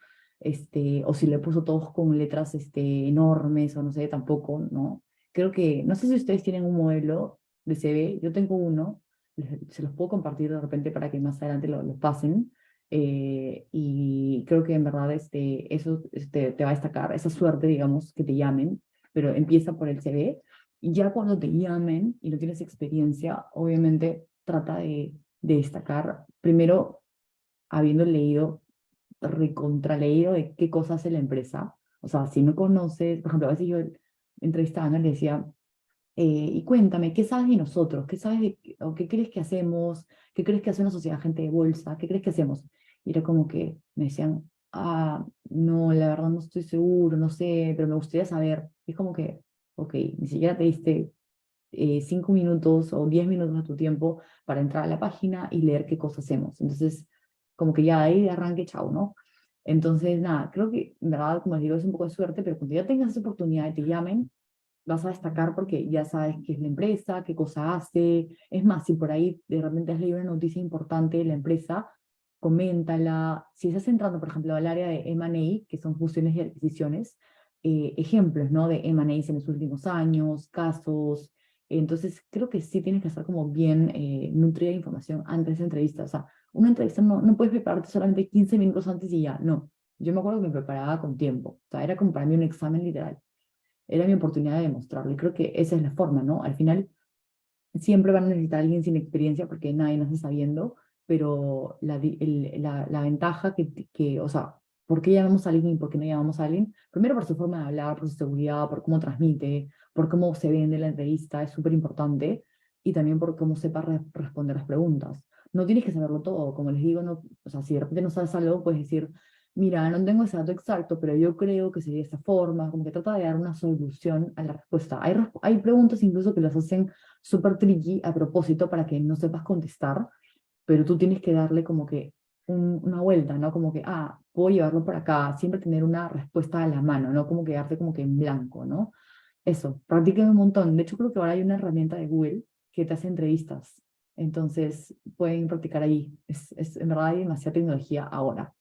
O si le puso todos con letras enormes o no sé, tampoco, ¿no? Creo que, no sé si ustedes tienen un modelo de CV, yo tengo uno, se los puedo compartir de repente para que más adelante lo pasen, y creo que en verdad eso te va a destacar, esa suerte, digamos, que te llamen, pero empieza por el CV, y ya cuando te llamen y no tienes experiencia, obviamente trata de destacar, primero, habiendo leído, recontraleído de qué cosa hace la empresa. O sea, si no conoces, por ejemplo, a veces yo entrevistaba a Ana y le decía, y cuéntame, ¿qué sabes de nosotros? ¿Qué sabes o qué crees que hacemos? ¿Qué crees que hace una sociedad agente de bolsa? ¿Qué crees que hacemos? Y era como que me decían, no, la verdad no estoy seguro, no sé, pero me gustaría saber. Y es como que, ok, ni siquiera te diste 5 minutos o 10 minutos de tu tiempo para entrar a la página y leer qué cosas hacemos. Entonces, como que ya ahí de arranque, chao, ¿no? Entonces, nada, creo que, en verdad, como les digo, es un poco de suerte, pero cuando ya tengas esa oportunidad y te llamen, vas a destacar porque ya sabes qué es la empresa, qué cosa hace. Es más, si por ahí de repente has leído una noticia importante de la empresa, coméntala. Si estás entrando, por ejemplo, al área de M&A, que son fusiones y adquisiciones, ejemplos, ¿no? De M&As en los últimos años, casos. Entonces, creo que sí tienes que estar como bien nutrida de información antes de entrevista. O sea, una entrevista no puedes prepararte solamente 15 minutos antes y ya, no. Yo me acuerdo que me preparaba con tiempo. O sea, era como para mí un examen literal. Era mi oportunidad de demostrarlo. Y creo que esa es la forma, ¿no? Al final, siempre van a necesitar a alguien sin experiencia porque nadie nace sabiendo, pero la ventaja o sea, ¿por qué llamamos a alguien y por qué no llamamos a alguien? Primero por su forma de hablar, por su seguridad, por cómo transmite, por cómo se vende la entrevista, es súper importante, y también por cómo sepa responder las preguntas. No tienes que saberlo todo, como les digo, no, o sea, si de repente no sabes algo, puedes decir, mira, no tengo ese dato exacto, pero yo creo que sería de esta forma, como que trata de dar una solución a la respuesta. Hay preguntas incluso que las hacen súper tricky a propósito para que no sepas contestar, pero tú tienes que darle como que una vuelta, ¿no? Como que, puedo llevarlo por acá, siempre tener una respuesta a la mano, ¿no? Como quedarte como que en blanco, ¿no? Eso, practiquen un montón. De hecho, creo que ahora hay una herramienta de Google que te hace entrevistas. Entonces, pueden practicar ahí. En verdad hay demasiada tecnología ahora.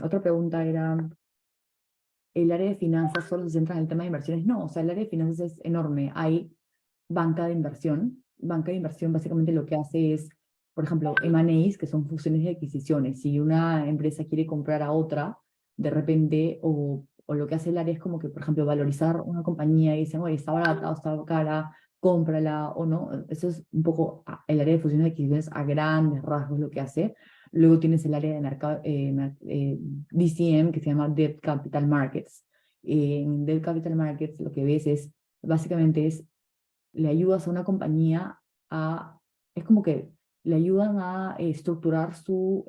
Otra pregunta era, ¿el área de finanzas solo se centra en el tema de inversiones? No, o sea, el área de finanzas es enorme. Hay banca de inversión. Banca de inversión básicamente lo que hace es, por ejemplo, M&As, que son fusiones y adquisiciones. Si una empresa quiere comprar a otra, de repente, o lo que hace el área es como que, por ejemplo, valorizar una compañía y dicen, oye, está barata o está cara, cómprala o no. Eso es un poco el área de fusiones y adquisiciones a grandes rasgos lo que hace. Luego tienes el área de mercado, DCM, que se llama Debt Capital Markets. En Debt Capital Markets lo que ves es, básicamente le ayudas a una compañía es como que le ayudan a estructurar su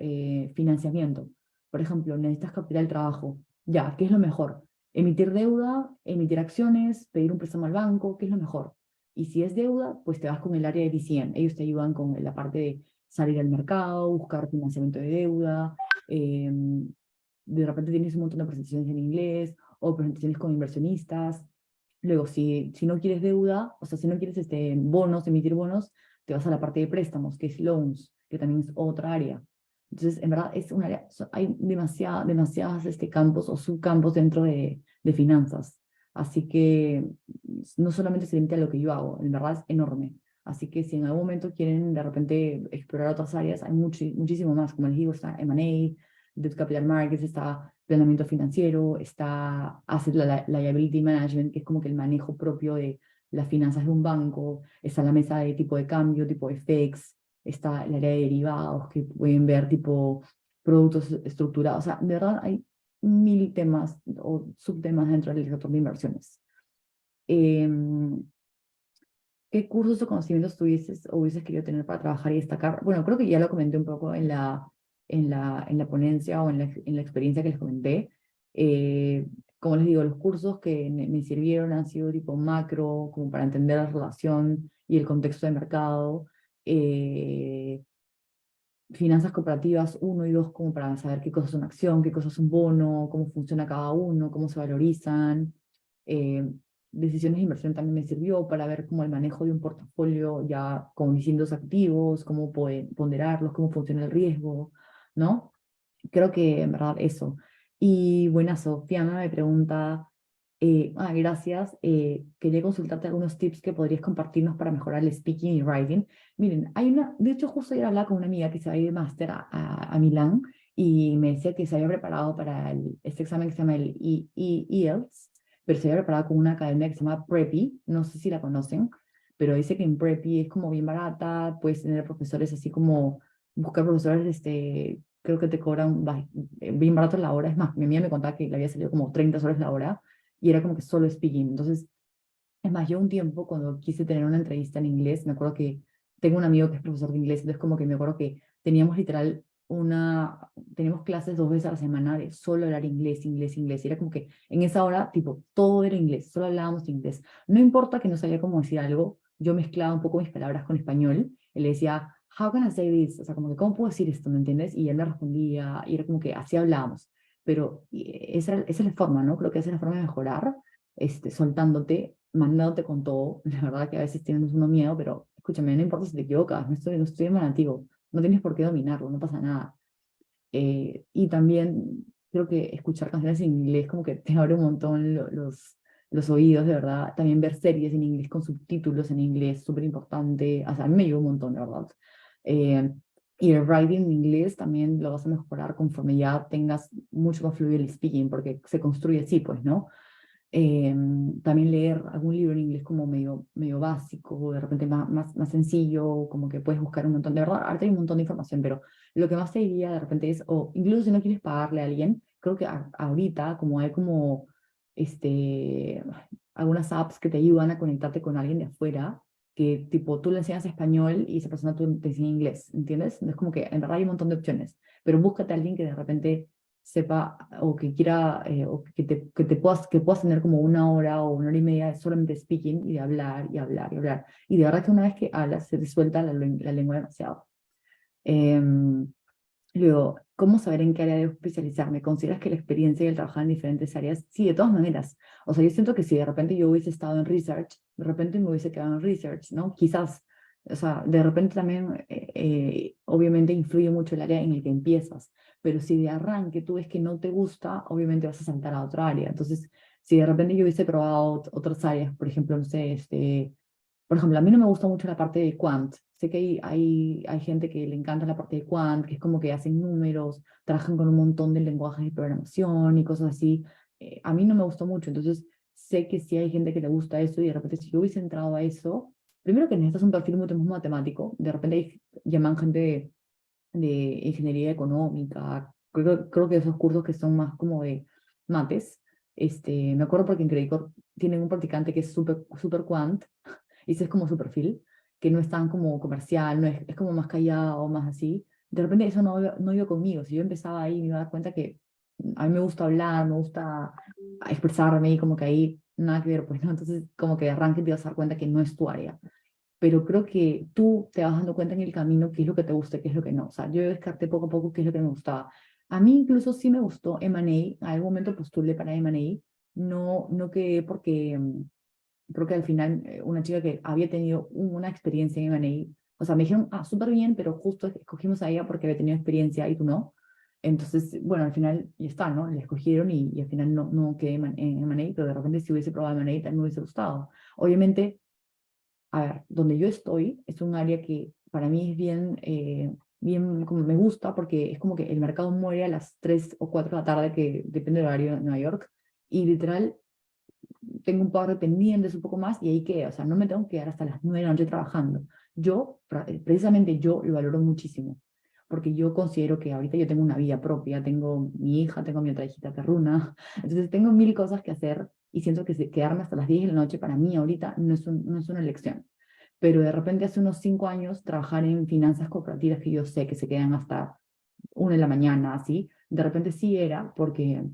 financiamiento. Por ejemplo, necesitas capital de trabajo. Ya, ¿qué es lo mejor? Emitir deuda, emitir acciones, pedir un préstamo al banco, ¿qué es lo mejor? Y si es deuda, pues te vas con el área de DCM. Ellos te ayudan con la parte de salir al mercado, buscar financiamiento de deuda. De repente tienes un montón de presentaciones en inglés o presentaciones con inversionistas. Luego, si no quieres deuda, o sea, si no quieres bonos, emitir bonos, te vas a la parte de préstamos, que es loans, que también es otra área. Entonces, en verdad, es un área, hay demasiadas campos o subcampos dentro de finanzas. Así que no solamente se limita a lo que yo hago, en verdad es enorme. Así que si en algún momento quieren de repente explorar otras áreas, hay muchísimo más. Como les digo, está M&A, Debt Capital Markets, está planeamiento financiero, está Asset Liability Management, que es como que el manejo propio de las finanzas de un banco, está la mesa de tipo de cambio, tipo FX, está el área de derivados, que pueden ver tipo productos estructurados. O sea, de verdad hay mil temas o subtemas dentro del sector de inversiones. ¿Qué cursos o conocimientos tuvieses o hubieses querido tener para trabajar y destacar? Bueno, creo que ya lo comenté un poco en la ponencia o en la experiencia que les comenté. Como les digo, los cursos que me sirvieron han sido tipo macro, como para entender la relación y el contexto de mercado. finanzas corporativas 1 y 2 como para saber qué cosas es una acción, qué cosas es un bono, cómo funciona cada uno, cómo se valorizan. Eh, Decisiones de inversión también me sirvió para ver cómo el manejo de un portafolio ya con distintos activos, cómo ponderarlos, cómo funciona el riesgo, ¿no? Creo que en verdad eso. Y buena, Sofía me pregunta, gracias, quería consultarte algunos tips que podrías compartirnos para mejorar el speaking y writing. Miren, de hecho justo ayer hablaba con una amiga que se va a ir de máster a Milán y me decía que se había preparado para este examen que se llama el IELTS, pero se había preparado con una academia que se llama Preppy, no sé si la conocen, pero dice que en Preppy es como bien barata, puedes tener profesores así como, buscar profesores, creo que te cobran bien barato la hora, es más, mi amiga me contaba que le había salido como 30 soles la hora, y era como que solo speaking. Entonces, es más, yo un tiempo cuando quise tener una entrevista en inglés, me acuerdo que tengo un amigo que es profesor de inglés, entonces como que me acuerdo que teníamos literal teníamos clases 2 veces a la semana de solo hablar inglés, inglés, inglés. Y era como que en esa hora, tipo, todo era inglés, solo hablábamos inglés. No importa que no sabía cómo decir algo, yo mezclaba un poco mis palabras con español, y le decía, how can I say this? O sea, como que, ¿cómo puedo decir esto? ¿Me entiendes? Y él me respondía, y era como que así hablábamos. Pero esa es la forma, ¿no? Creo que esa es la forma de mejorar, soltándote, mandándote con todo. La verdad que a veces tienes uno miedo, pero escúchame, no importa si te equivocas, no estoy en manativo, no tienes por qué dominarlo, no pasa nada. Y también creo que escuchar canciones en inglés como que te abre un montón los oídos, de verdad. También ver series en inglés con subtítulos en inglés, súper importante. O sea, a mí me ayudó un montón, de verdad. Eh, y el writing en inglés también lo vas a mejorar conforme ya tengas mucho más fluido el speaking, porque se construye así, pues, ¿no? También leer algún libro en inglés como medio básico, de repente más sencillo, como que puedes buscar un montón, de verdad, ahorita hay un montón de información, pero lo que más te diría de repente es, o incluso si no quieres pagarle a alguien, creo que ahorita como hay como este, algunas apps que te ayudan a conectarte con alguien de afuera, que tipo tú le enseñas español y esa persona te enseña inglés, ¿entiendes? Es como que en verdad hay un montón de opciones, pero búscate a alguien que de repente sepa o que quiera o que puedas tener como 1 hora o 1 hora y media de solamente speaking y de hablar y hablar y hablar. Y de verdad que una vez que hablas se te suelta la lengua demasiado. Em, Luego, ¿cómo saber en qué área debo especializarme? ¿Consideras que la experiencia y el trabajar en diferentes áreas? Sí, de todas maneras. O sea, yo siento que si de repente yo hubiese estado en research, de repente me hubiese quedado en research, ¿no? Quizás, o sea, de repente también, obviamente influye mucho el área en el que empiezas, pero si de arranque tú ves que no te gusta, obviamente vas a saltar a otra área. Entonces, si de repente yo hubiese probado otras áreas, por ejemplo, no sé, por ejemplo, a mí no me gusta mucho la parte de quant. Sé que hay gente que le encanta la parte de quant, que es como que hacen números, trabajan con un montón de lenguajes de programación y cosas así. A mí no me gustó mucho, entonces sé que sí hay gente que le gusta eso y de repente si yo hubiese entrado a eso, primero que necesitas un perfil mucho más matemático, de repente llaman gente de ingeniería económica, creo que esos cursos que son más como de mates. Me acuerdo porque en Credit Corp tienen un practicante que es súper super quant, y ese es como su perfil, que no es tan como comercial, no es como más callado, más así. De repente eso no iba conmigo. Si yo empezaba ahí, me iba a dar cuenta que a mí me gusta hablar, me gusta expresarme y como que ahí nada que ver, pues no. Entonces, como que de arranque te vas a dar cuenta que no es tu área. Pero creo que tú te vas dando cuenta en el camino qué es lo que te gusta y qué es lo que no. O sea, yo descarté poco a poco qué es lo que me gustaba. A mí incluso sí me gustó M&A, a algún momento postulé para M&A, no quedé porque creo que al final una chica que había tenido una experiencia en M&A, o sea, me dijeron, súper bien, pero justo escogimos a ella porque había tenido experiencia y tú no. Entonces, bueno, al final ya está, ¿no? Le escogieron y al final no quedé en M&A, pero de repente si hubiese probado M&A también me hubiese gustado. Obviamente, a ver, donde yo estoy es un área que para mí es bien como me gusta porque es como que el mercado muere a las 3 o 4 de la tarde, que depende del horario de Nueva York, y literal tengo un par de pendientes, un poco más, y ahí que, o sea, no me tengo que quedar hasta las 9 de la noche trabajando. Precisamente yo lo valoro muchísimo, porque yo considero que ahorita yo tengo una vida propia, tengo mi hija, tengo mi otra hijita perruna, entonces tengo 1000 cosas que hacer y siento que quedarme hasta las 10 de la noche para mí ahorita no es una elección. Pero de repente hace unos 5 años trabajar en finanzas corporativas que yo sé que se quedan hasta 1 de la mañana, así, de repente sí era porque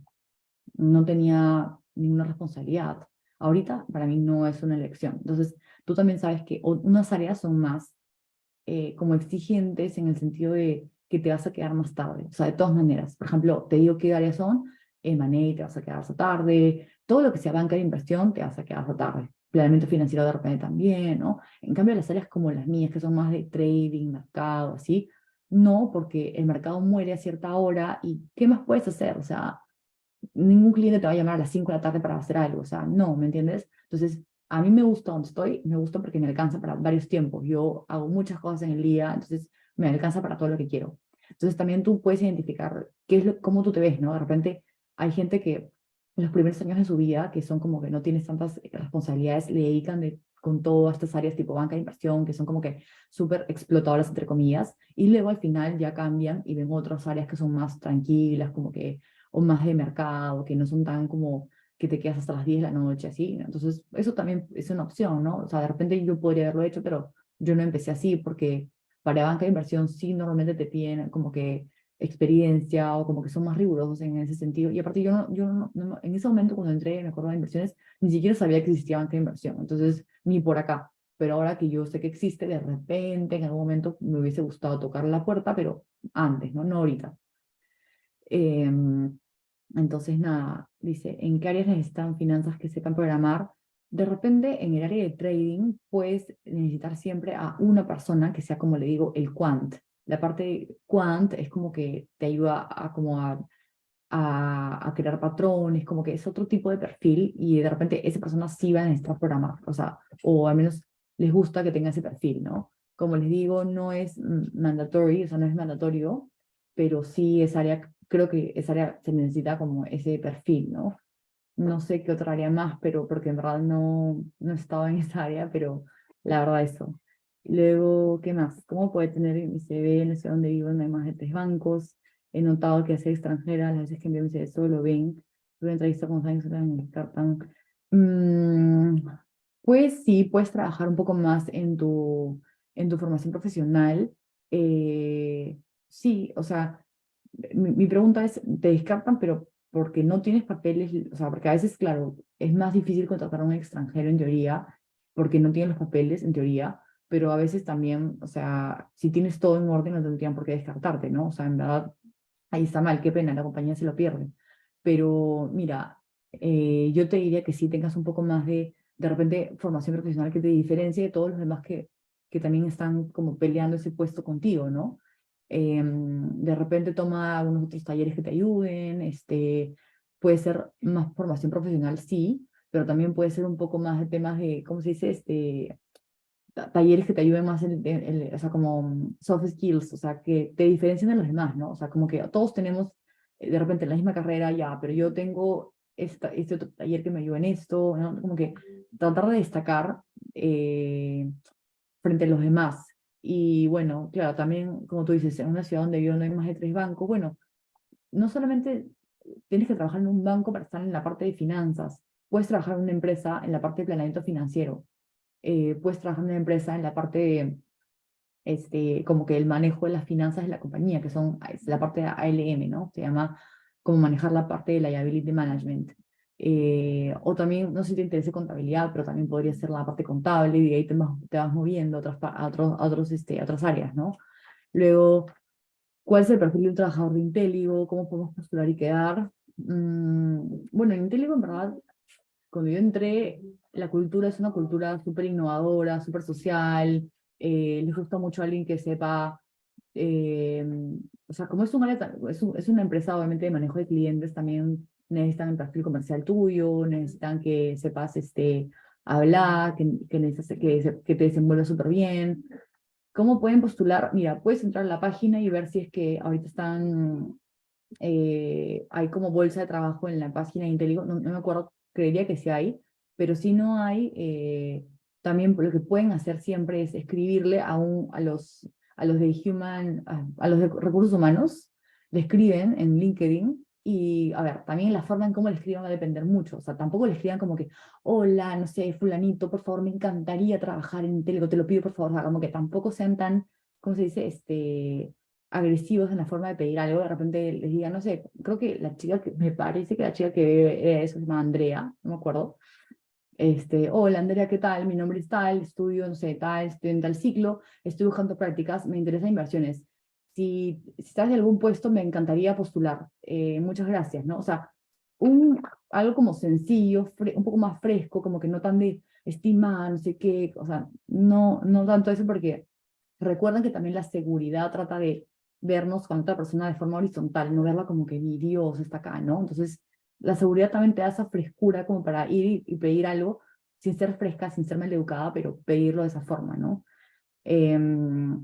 no tenía ninguna responsabilidad. Ahorita para mí no es una elección. Entonces, tú también sabes que unas áreas son más como exigentes en el sentido de que te vas a quedar más tarde. O sea, de todas maneras. Por ejemplo, te digo qué áreas son, M&A te vas a quedar hasta tarde, todo lo que sea banca de inversión te vas a quedar hasta tarde. Planeamiento financiero de repente también, ¿no? En cambio, las áreas como las mías, que son más de trading, mercado, así, no, porque el mercado muere a cierta hora y ¿qué más puedes hacer? O sea, ningún cliente te va a llamar a las 5 de la tarde para hacer algo, o sea, no, ¿me entiendes? Entonces, a mí me gusta donde estoy, me gusta porque me alcanza para varios tiempos. Yo hago muchas cosas en el día, entonces me alcanza para todo lo que quiero. Entonces, también tú puedes identificar qué es cómo tú te ves, ¿no? De repente, hay gente que en los primeros años de su vida, que son como que no tienes tantas responsabilidades, le dedican con todas estas áreas tipo banca de inversión, que son como que súper explotadoras, entre comillas, y luego al final ya cambian y ven otras áreas que son más tranquilas, como que o más de mercado, que no son tan como que te quedas hasta las 10 de la noche, así, ¿no? Entonces, eso también es una opción, ¿no? O sea, de repente yo podría haberlo hecho, pero yo no empecé así, porque para banca de inversión sí normalmente te piden como que experiencia o como que son más rigurosos en ese sentido. Y aparte en ese momento cuando entré, me acuerdo de inversiones, ni siquiera sabía que existía banca de inversión, entonces ni por acá. Pero ahora que yo sé que existe, de repente en algún momento me hubiese gustado tocar la puerta, pero antes, ¿no? No ahorita. Entonces, nada, dice, ¿en qué áreas necesitan finanzas que sepan programar? De repente, en el área de trading, puedes necesitar siempre a una persona que sea, como le digo, el quant. La parte quant es como que te ayuda a crear patrones, como que es otro tipo de perfil y de repente esa persona sí va a necesitar programar, o sea, o al menos les gusta que tenga ese perfil, ¿no? Como les digo, no es mandatory, o sea, no es mandatorio, pero sí esa área, creo que esa área se necesita como ese perfil, ¿no? No sé qué otra área más, pero porque en verdad no he estado en esa área, pero la verdad eso. Luego, ¿qué más? ¿Cómo puede tener en mi CV en la ciudad donde vivo no hay más de 3 bancos? He notado que hace extranjera, las veces que envío mi CV solo lo ven. Tuve entrevista con Sáenz, me descartan. Mm, pues sí, puedes trabajar un poco más en tu formación profesional. Sí, o sea, mi pregunta es, ¿te descartan, pero porque no tienes papeles? O sea, porque a veces, claro, es más difícil contratar a un extranjero en teoría, porque no tiene los papeles en teoría, pero a veces también, o sea, si tienes todo en orden, no tendrían por qué descartarte, ¿no? O sea, en verdad, ahí está mal, qué pena, la compañía se lo pierde. Pero mira, yo te diría que sí tengas un poco más de repente, formación profesional que te diferencie de todos los demás que también están como peleando ese puesto contigo, ¿no? De repente toma algunos otros talleres que te ayuden, puede ser más formación profesional, sí, pero también puede ser un poco más de temas de, ¿cómo se dice? Talleres que te ayuden más o sea, como soft skills, o sea, que te diferencien de los demás, ¿no? O sea, como que todos tenemos de repente la misma carrera ya, pero yo tengo este otro taller que me ayuda en esto, ¿no? Como que tratar de destacar eh, frente a los demás. Y bueno, claro, también, como tú dices, en una ciudad donde yo no hay más de 3 bancos, bueno, no solamente tienes que trabajar en un banco para estar en la parte de finanzas, puedes trabajar en una empresa en la parte de planeamiento financiero, puedes trabajar en una empresa en la parte de, como que el manejo de las finanzas de la compañía, que es la parte de ALM, ¿no? Se llama como manejar la parte de liability management. O también, no sé si te interesa contabilidad, pero también podría ser la parte contable y de ahí te vas moviendo a otras áreas, ¿no? Luego, ¿cuál es el perfil de un trabajador de Intelligo? ¿Cómo podemos postular y quedar? Bueno, en Intelligo, en verdad, cuando yo entré, la cultura es una cultura súper innovadora, súper social, les gusta mucho a alguien que sepa, eh, o sea, como es, es una empresa obviamente de manejo de clientes, también necesitan el perfil comercial tuyo, necesitan que sepas hablar, que te desenvuelvas súper bien. ¿Cómo pueden postular? Mira, puedes entrar a la página y ver si es que ahorita hay como bolsa de trabajo en la página de Inteligo, no me acuerdo, creería que sí hay, pero si no hay, también lo que pueden hacer siempre es escribirle a los de a los de recursos humanos, le escriben en LinkedIn y, a ver, también la forma en cómo le escriban va a depender mucho, o sea, tampoco le escriban como que, hola, no sé, fulanito, por favor, me encantaría trabajar en Inteligo, te lo pido, por favor, o sea, como que tampoco sean tan, ¿cómo se dice? Agresivos en la forma de pedir algo, de repente les diga, no sé, creo que la chica me parece que la chica que era eso se llama Andrea, no me acuerdo. Hola Andrea, ¿qué tal? Mi nombre es tal, estudio, no sé, tal, estoy en tal ciclo, estoy buscando prácticas, me interesan inversiones. si estás en algún puesto, me encantaría postular. Muchas gracias, ¿no? O sea, algo como sencillo, un poco más fresco, como que no tan de estima, no sé qué, o sea, no tanto eso porque recuerden que también la seguridad trata de vernos con otra persona de forma horizontal, no verla como que mi Dios está acá, ¿no? Entonces, la seguridad también te da esa frescura como para ir y pedir algo sin ser fresca, sin ser maleducada, pero pedirlo de esa forma, ¿no? Em,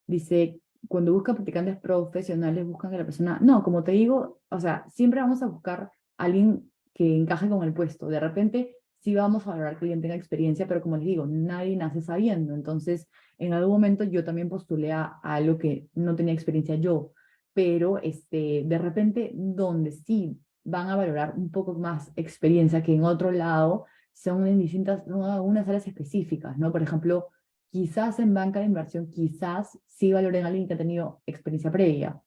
Dice, cuando buscan practicantes profesionales, buscan que la persona... No, como te digo, o sea, siempre vamos a buscar a alguien que encaje con el puesto. De repente, sí vamos a valorar que alguien tenga experiencia, pero como les digo, nadie nace sabiendo. Entonces, en algún momento yo también postulé a algo que no tenía experiencia yo, pero de repente, donde sí van a valorar un poco más experiencia que en otro lado, son en distintas, son algunas áreas específicas, ¿no? Por ejemplo, quizás en banca de inversión, quizás sí valoren a alguien que ha tenido experiencia previa.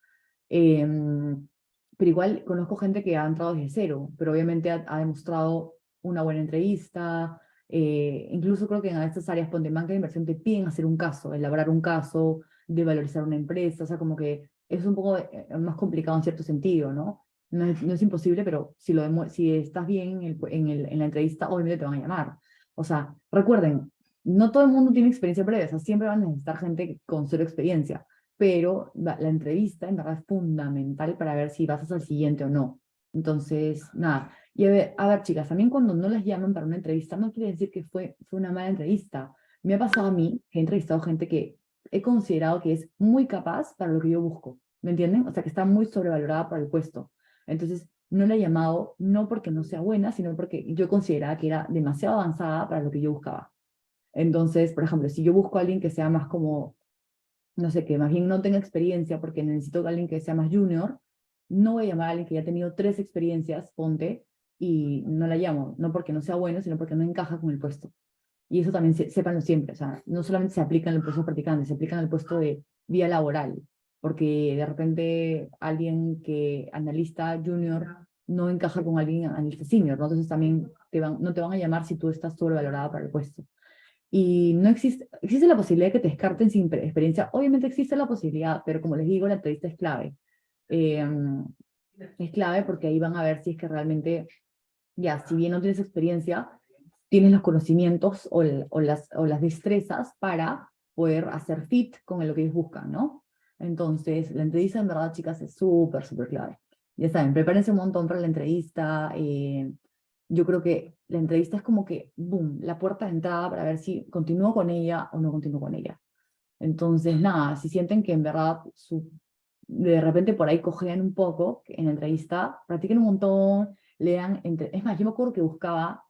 Pero igual conozco gente que ha entrado desde cero, pero obviamente ha demostrado una buena entrevista. Incluso creo que en estas áreas, ponte en banca de inversión, te piden hacer un caso, elaborar un caso, de valorizar una empresa, o sea, como que es un poco más complicado en cierto sentido, ¿no? No es imposible, pero si estás bien en la entrevista, obviamente te van a llamar. O sea, recuerden, no todo el mundo tiene experiencia previa, o sea, siempre van a necesitar gente con cero experiencia, pero la entrevista en verdad es fundamental para ver si vas al siguiente o no. Entonces, nada. Y a ver, chicas, también cuando no las llaman para una entrevista, no quiere decir que fue una mala entrevista. Me ha pasado a mí que he entrevistado gente que he considerado que es muy capaz para lo que yo busco, ¿me entienden? O sea, que está muy sobrevalorada para el puesto. Entonces, no la he llamado, no porque no sea buena, sino porque yo consideraba que era demasiado avanzada para lo que yo buscaba. Entonces, por ejemplo, si yo busco a alguien que sea más como, no sé, que más bien no tenga experiencia porque necesito a alguien que sea más junior, no voy a llamar a alguien que ya ha tenido 3 experiencias, ponte, y no la llamo, no porque no sea bueno, sino porque no encaja con el puesto. Y eso también sépanlo siempre, o sea, no solamente se aplica en el puesto de practicante, se aplica en el puesto de vía laboral, porque de repente alguien que analista junior no encaja con alguien analista senior, ¿no? Entonces también no te van a llamar si tú estás sobrevalorada para el puesto. Y no existe la posibilidad de que te descarten sin experiencia. Obviamente existe la posibilidad, pero como les digo, la entrevista es clave. Eh, es clave porque ahí van a ver si es que realmente, ya, si bien no tienes experiencia, tienes los conocimientos o las destrezas para poder hacer fit con lo que ellos buscan, ¿no? Entonces, la entrevista en verdad, chicas, es súper, súper clave. Ya saben, prepárense un montón para la entrevista. Yo creo que la entrevista es como que, boom, la puerta de entrada para ver si continúo con ella o no continúo con ella. Entonces, nada, si sienten que en verdad de repente por ahí cojean un poco en la entrevista, practiquen un montón, lean. Es más, yo me acuerdo que buscaba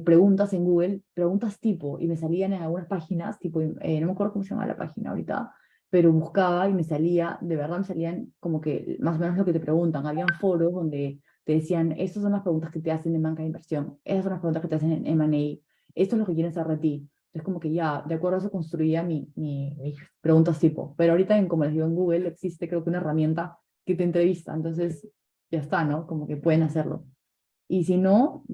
preguntas en Google, preguntas tipo, y me salían en algunas páginas, tipo, no me acuerdo cómo se llama la página ahorita, pero buscaba y me salía, de verdad me salían como que más o menos lo que te preguntan. Habían foros donde te decían, estas son las preguntas que te hacen en banca de inversión, estas son las preguntas que te hacen en M&A, esto es lo que quieren saber de ti. Entonces como que ya, de acuerdo a eso construía mis preguntas tipo. Pero ahorita, como les digo, en Google existe creo que una herramienta que te entrevista, entonces ya está, ¿no? Como que pueden hacerlo. Y si no,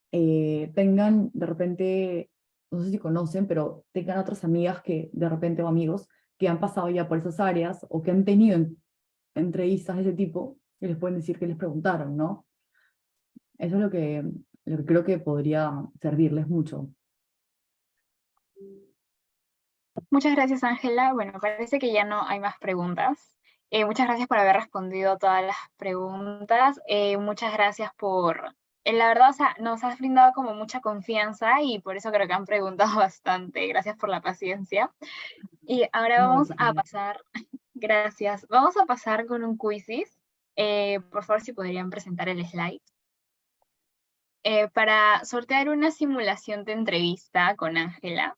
tengan de repente, no sé si conocen, pero tengan otras amigas que de repente o amigos que han pasado ya por esas áreas o que han tenido entrevistas de ese tipo y les pueden decir que les preguntaron, ¿no? Eso es lo que creo que podría servirles mucho. Muchas gracias, Ángela. Bueno, parece que ya no hay más preguntas. Muchas gracias por haber respondido todas las preguntas. Muchas gracias por, la verdad, o sea, nos has brindado como mucha confianza y por eso creo que han preguntado bastante. Gracias por la paciencia. Y ahora No, vamos a pasar, gracias, vamos a pasar con un quizzes. Por favor, si podrían presentar el slide. Para sortear una simulación de entrevista con Ángela.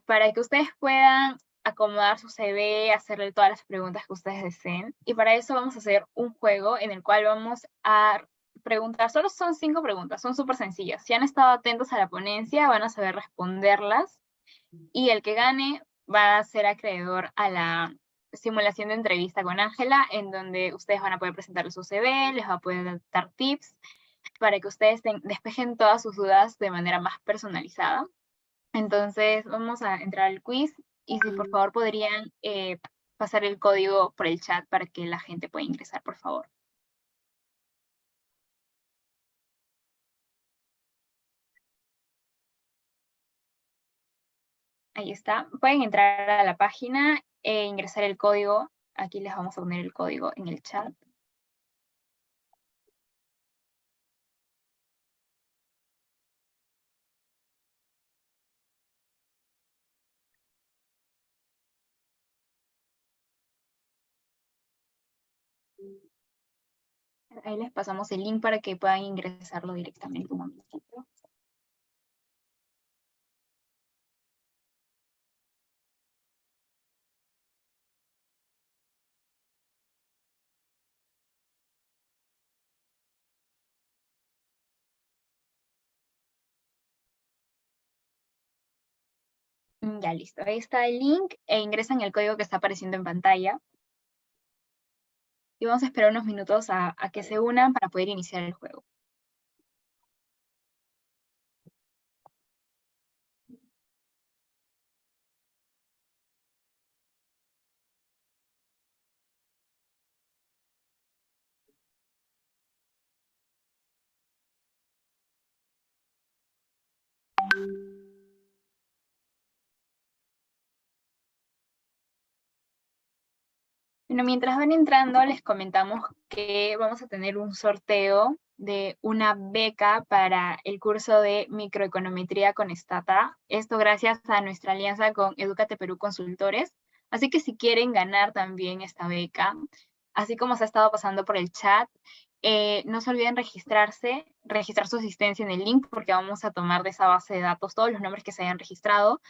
Para que ustedes puedan acomodar su CV, hacerle todas las preguntas que ustedes deseen. Y para eso vamos a hacer un juego en el cual vamos a preguntar, solo son 5 preguntas, son súper sencillas. Si han estado atentos a la ponencia, van a saber responderlas. Y el que gane va a ser acreedor a la simulación de entrevista con Ángela, en donde ustedes van a poder presentarle su CV, les va a poder dar tips para que ustedes despejen todas sus dudas de manera más personalizada. Entonces, vamos a entrar al quiz Y si por favor podrían pasar el código por el chat para que la gente pueda ingresar, por favor. Ahí está. Pueden entrar a la página e ingresar el código. Aquí les vamos a poner el código en el chat. Ahí les pasamos el link para que puedan ingresarlo directamente un momentito. Ya listo, ahí está el link e ingresan el código que está apareciendo en pantalla. Y vamos a esperar unos minutos a que se unan para poder iniciar el juego. Bueno, mientras van entrando, les comentamos que vamos a tener un sorteo de una beca para el curso de microeconometría con Stata. Esto gracias a nuestra alianza con Edúcate Perú Consultores. Así que si quieren ganar también esta beca, así como se ha estado pasando por el chat, no se olviden registrar su asistencia en el link, porque vamos a tomar de esa base de datos todos los nombres que se hayan registrado.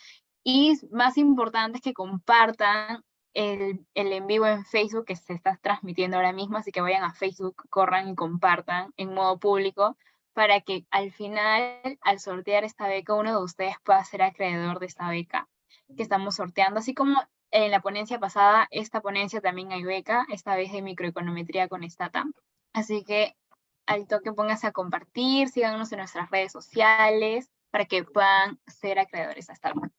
Y más importante es que compartan el en vivo en Facebook que se está transmitiendo ahora mismo, así que vayan a Facebook, corran y compartan en modo público para que al final, al sortear esta beca, uno de ustedes pueda ser acreedor de esta beca que estamos sorteando. Así como en la ponencia pasada, esta ponencia también hay beca, esta vez de microeconometría con Stata. Así que al toque pónganse a compartir, síganos en nuestras redes sociales para que puedan ser acreedores a esta beca.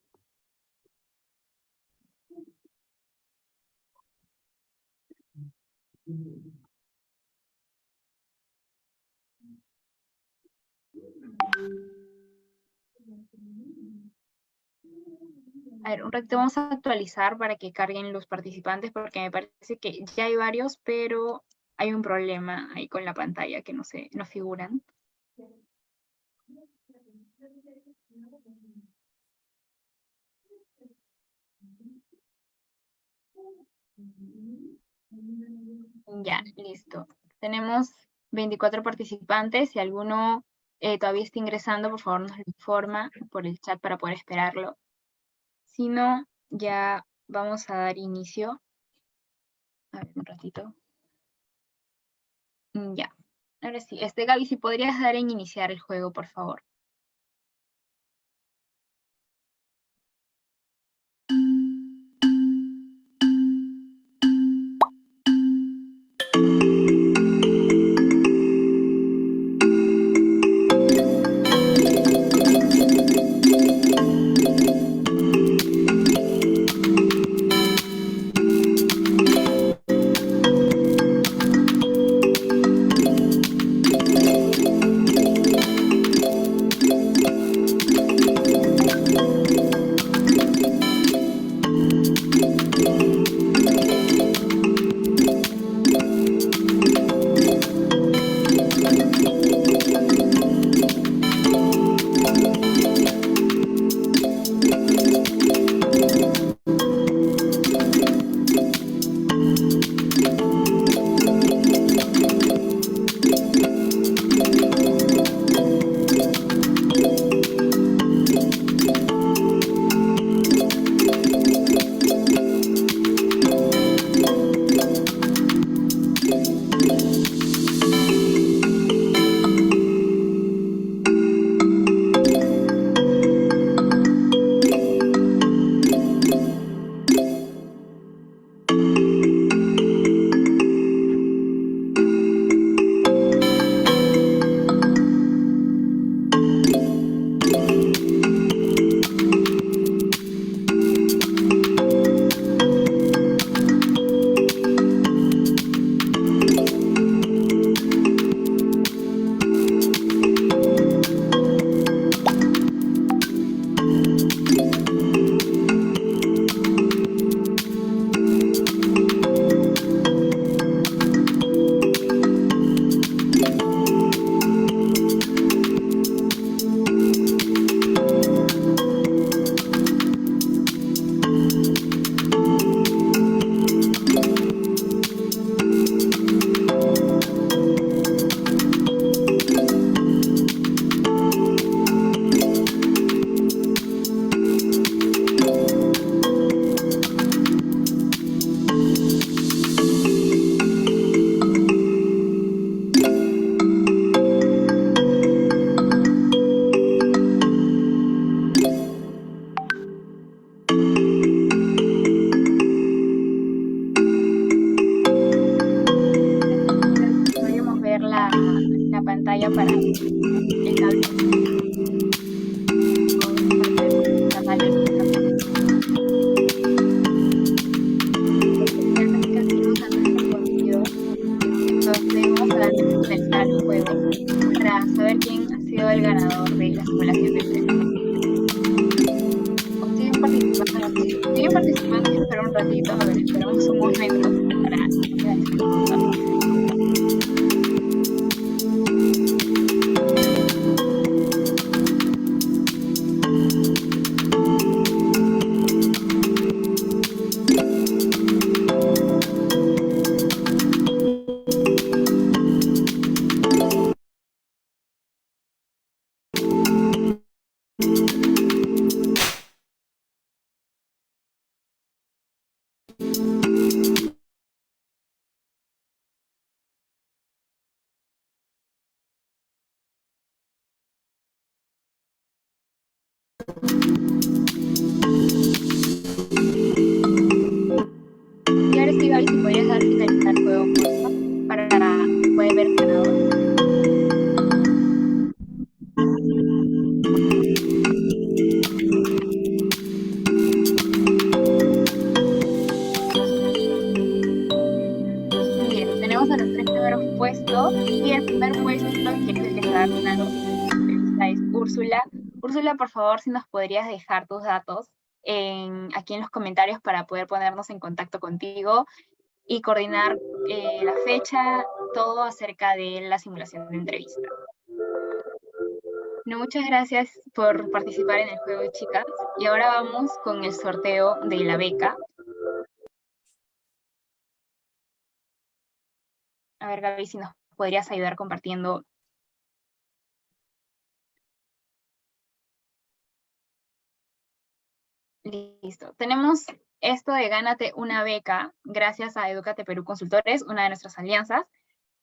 A ver, un ratito vamos a actualizar para que carguen los participantes, porque me parece que ya hay varios, pero hay un problema ahí con la pantalla que no figuran. Ya, listo. Tenemos 24 participantes. Si alguno todavía está ingresando, por favor nos lo informa por el chat para poder esperarlo. Si no, ya vamos a dar inicio. A ver, un ratito. Ya. Ahora sí, Gaby, si podrías dar en iniciar el juego, por favor. participando, espera un ratito, a ver, esperamos un momento para finalizar con todo. Y ahora sí, Gaby, si podrías dar finalizar el juego, porfa, para poder ver el ganador. Bien, tenemos a los 3 primeros puestos y el primer puesto, que es el que se va a ganar esta entrevista, es Úrsula. Úrsula, por favor, si nos podrías dejar tus datos aquí en los comentarios para poder ponernos en contacto contigo y coordinar la fecha, todo acerca de la simulación de entrevista. No, muchas gracias por participar en el juego, chicas. Y ahora vamos con el sorteo de la beca. A ver, Gaby, si nos podrías ayudar compartiendo. Listo. Tenemos esto de gánate una beca gracias a Edúcate Perú Consultores, una de nuestras alianzas.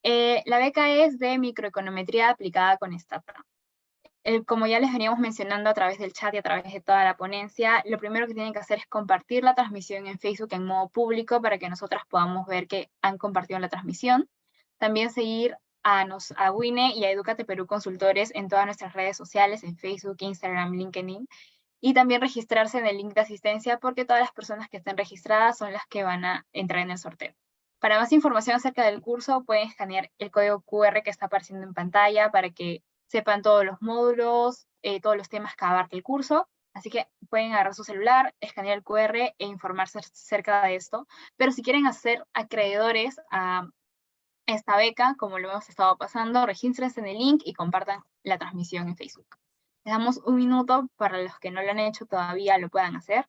La beca es de microeconometría aplicada con Stata. Como ya les veníamos mencionando a través del chat y a través de toda la ponencia, lo primero que tienen que hacer es compartir la transmisión en Facebook en modo público para que nosotras podamos ver que han compartido la transmisión. También seguir a Wine y a Edúcate Perú Consultores en todas nuestras redes sociales, en Facebook, Instagram, LinkedIn. Y también registrarse en el link de asistencia porque todas las personas que estén registradas son las que van a entrar en el sorteo. Para más información acerca del curso, pueden escanear el código QR que está apareciendo en pantalla para que sepan todos los módulos, todos los temas que abarca el curso. Así que pueden agarrar su celular, escanear el QR e informarse acerca de esto. Pero si quieren hacer acreedores a esta beca, como lo hemos estado pasando, regístrense en el link y compartan la transmisión en Facebook. Les damos un minuto para los que no lo han hecho todavía lo puedan hacer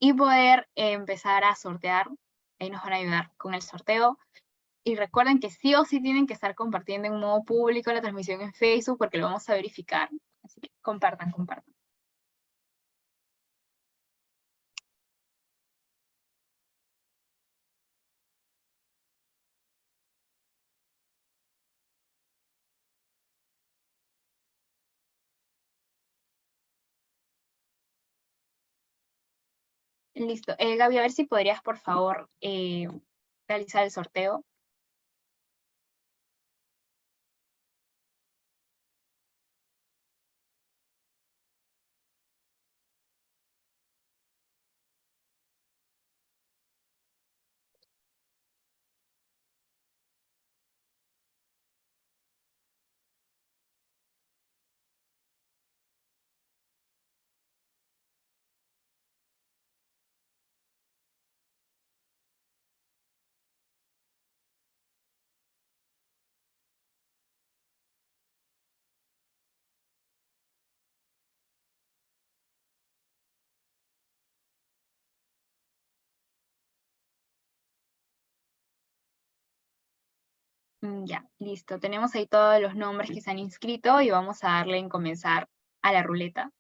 y poder empezar a sortear. Ahí nos van a ayudar con el sorteo. Y recuerden que sí o sí tienen que estar compartiendo en modo público la transmisión en Facebook porque lo vamos a verificar. Así que compartan, compartan. Listo. Gaby, a ver si podrías, por favor, realizar el sorteo. Ya, listo. Tenemos ahí todos los nombres que se han inscrito y vamos a darle en comenzar a la ruleta.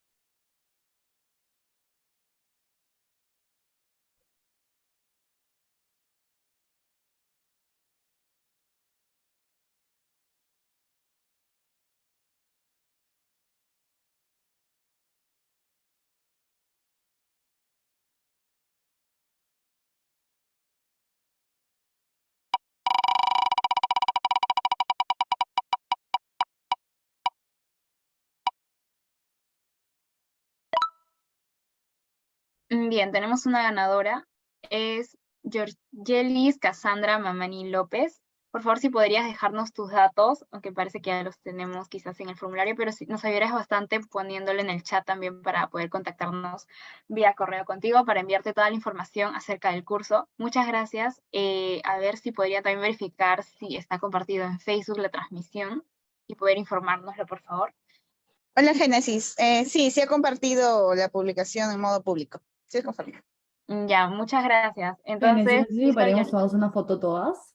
Bien, tenemos una ganadora. Es Georgelis Cassandra Mamani López. Por favor, si podrías dejarnos tus datos, aunque parece que ya los tenemos quizás en el formulario, pero si nos ayudarías bastante poniéndolo en el chat también para poder contactarnos vía correo contigo para enviarte toda la información acerca del curso. Muchas gracias. A ver si podría también verificar si está compartido en Facebook la transmisión y poder informárnoslo, por favor. Hola, Génesis. Sí ha compartido la publicación en modo público. Sí, es conforme. Ya, muchas gracias. Génesis, Entonces, no sé si podríamos tomarnos una foto todas.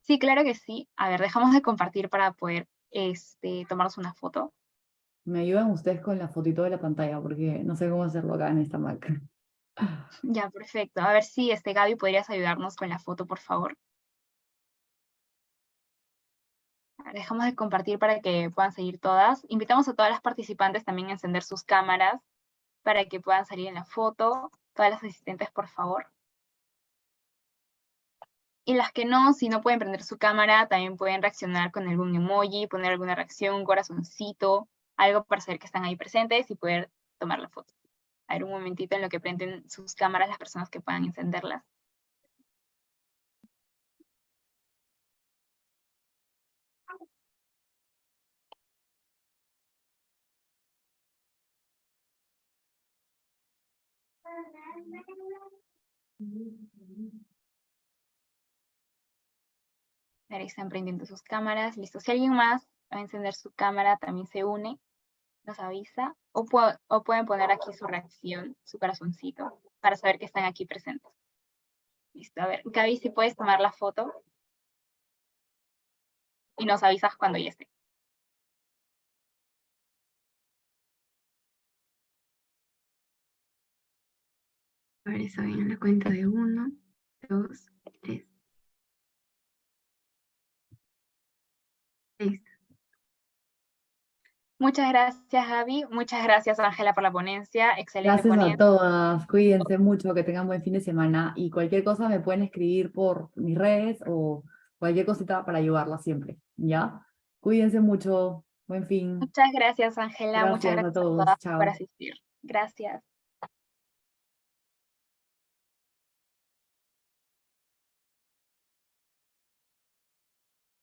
sí, claro que sí. A ver, dejamos de compartir para poder tomarnos una foto. Me ayudan ustedes con la fotito de la pantalla porque no sé cómo hacerlo acá en esta Mac. Ya, perfecto. A ver si Gaby podrías ayudarnos con la foto, por favor. Dejamos de compartir para que puedan seguir todas. Invitamos a todas las participantes también a encender sus cámaras para que puedan salir en la foto. Todas las asistentes, por favor. Y las que no, si no pueden prender su cámara, también pueden reaccionar con algún emoji, poner alguna reacción, un corazoncito, algo para saber que están ahí presentes y poder tomar la foto. A ver, un momentito en lo que prenden sus cámaras las personas que puedan encenderlas. Ahí están prendiendo sus cámaras. Listo. Si alguien más va a encender su cámara, también se une, nos avisa. O pueden poner aquí su reacción, su corazoncito, para saber que están aquí presentes. Listo. A ver, Gaby, si puedes tomar la foto. Y nos avisas cuando ya esté. A ver, eso viene en la cuenta de 1, 2, 3. Listo. Muchas gracias, Gaby. Muchas gracias, Ángela, por la ponencia. Excelente Gracias a ponencia. todas, cuídense mucho, que tengan buen fin de semana y cualquier cosa me pueden escribir por mis redes o cualquier cosita para ayudarla siempre, ¿ya? Cuídense mucho, buen fin. Muchas gracias, Ángela. Muchas Gracias a gracias a todos, todas por chao. asistir. Gracias.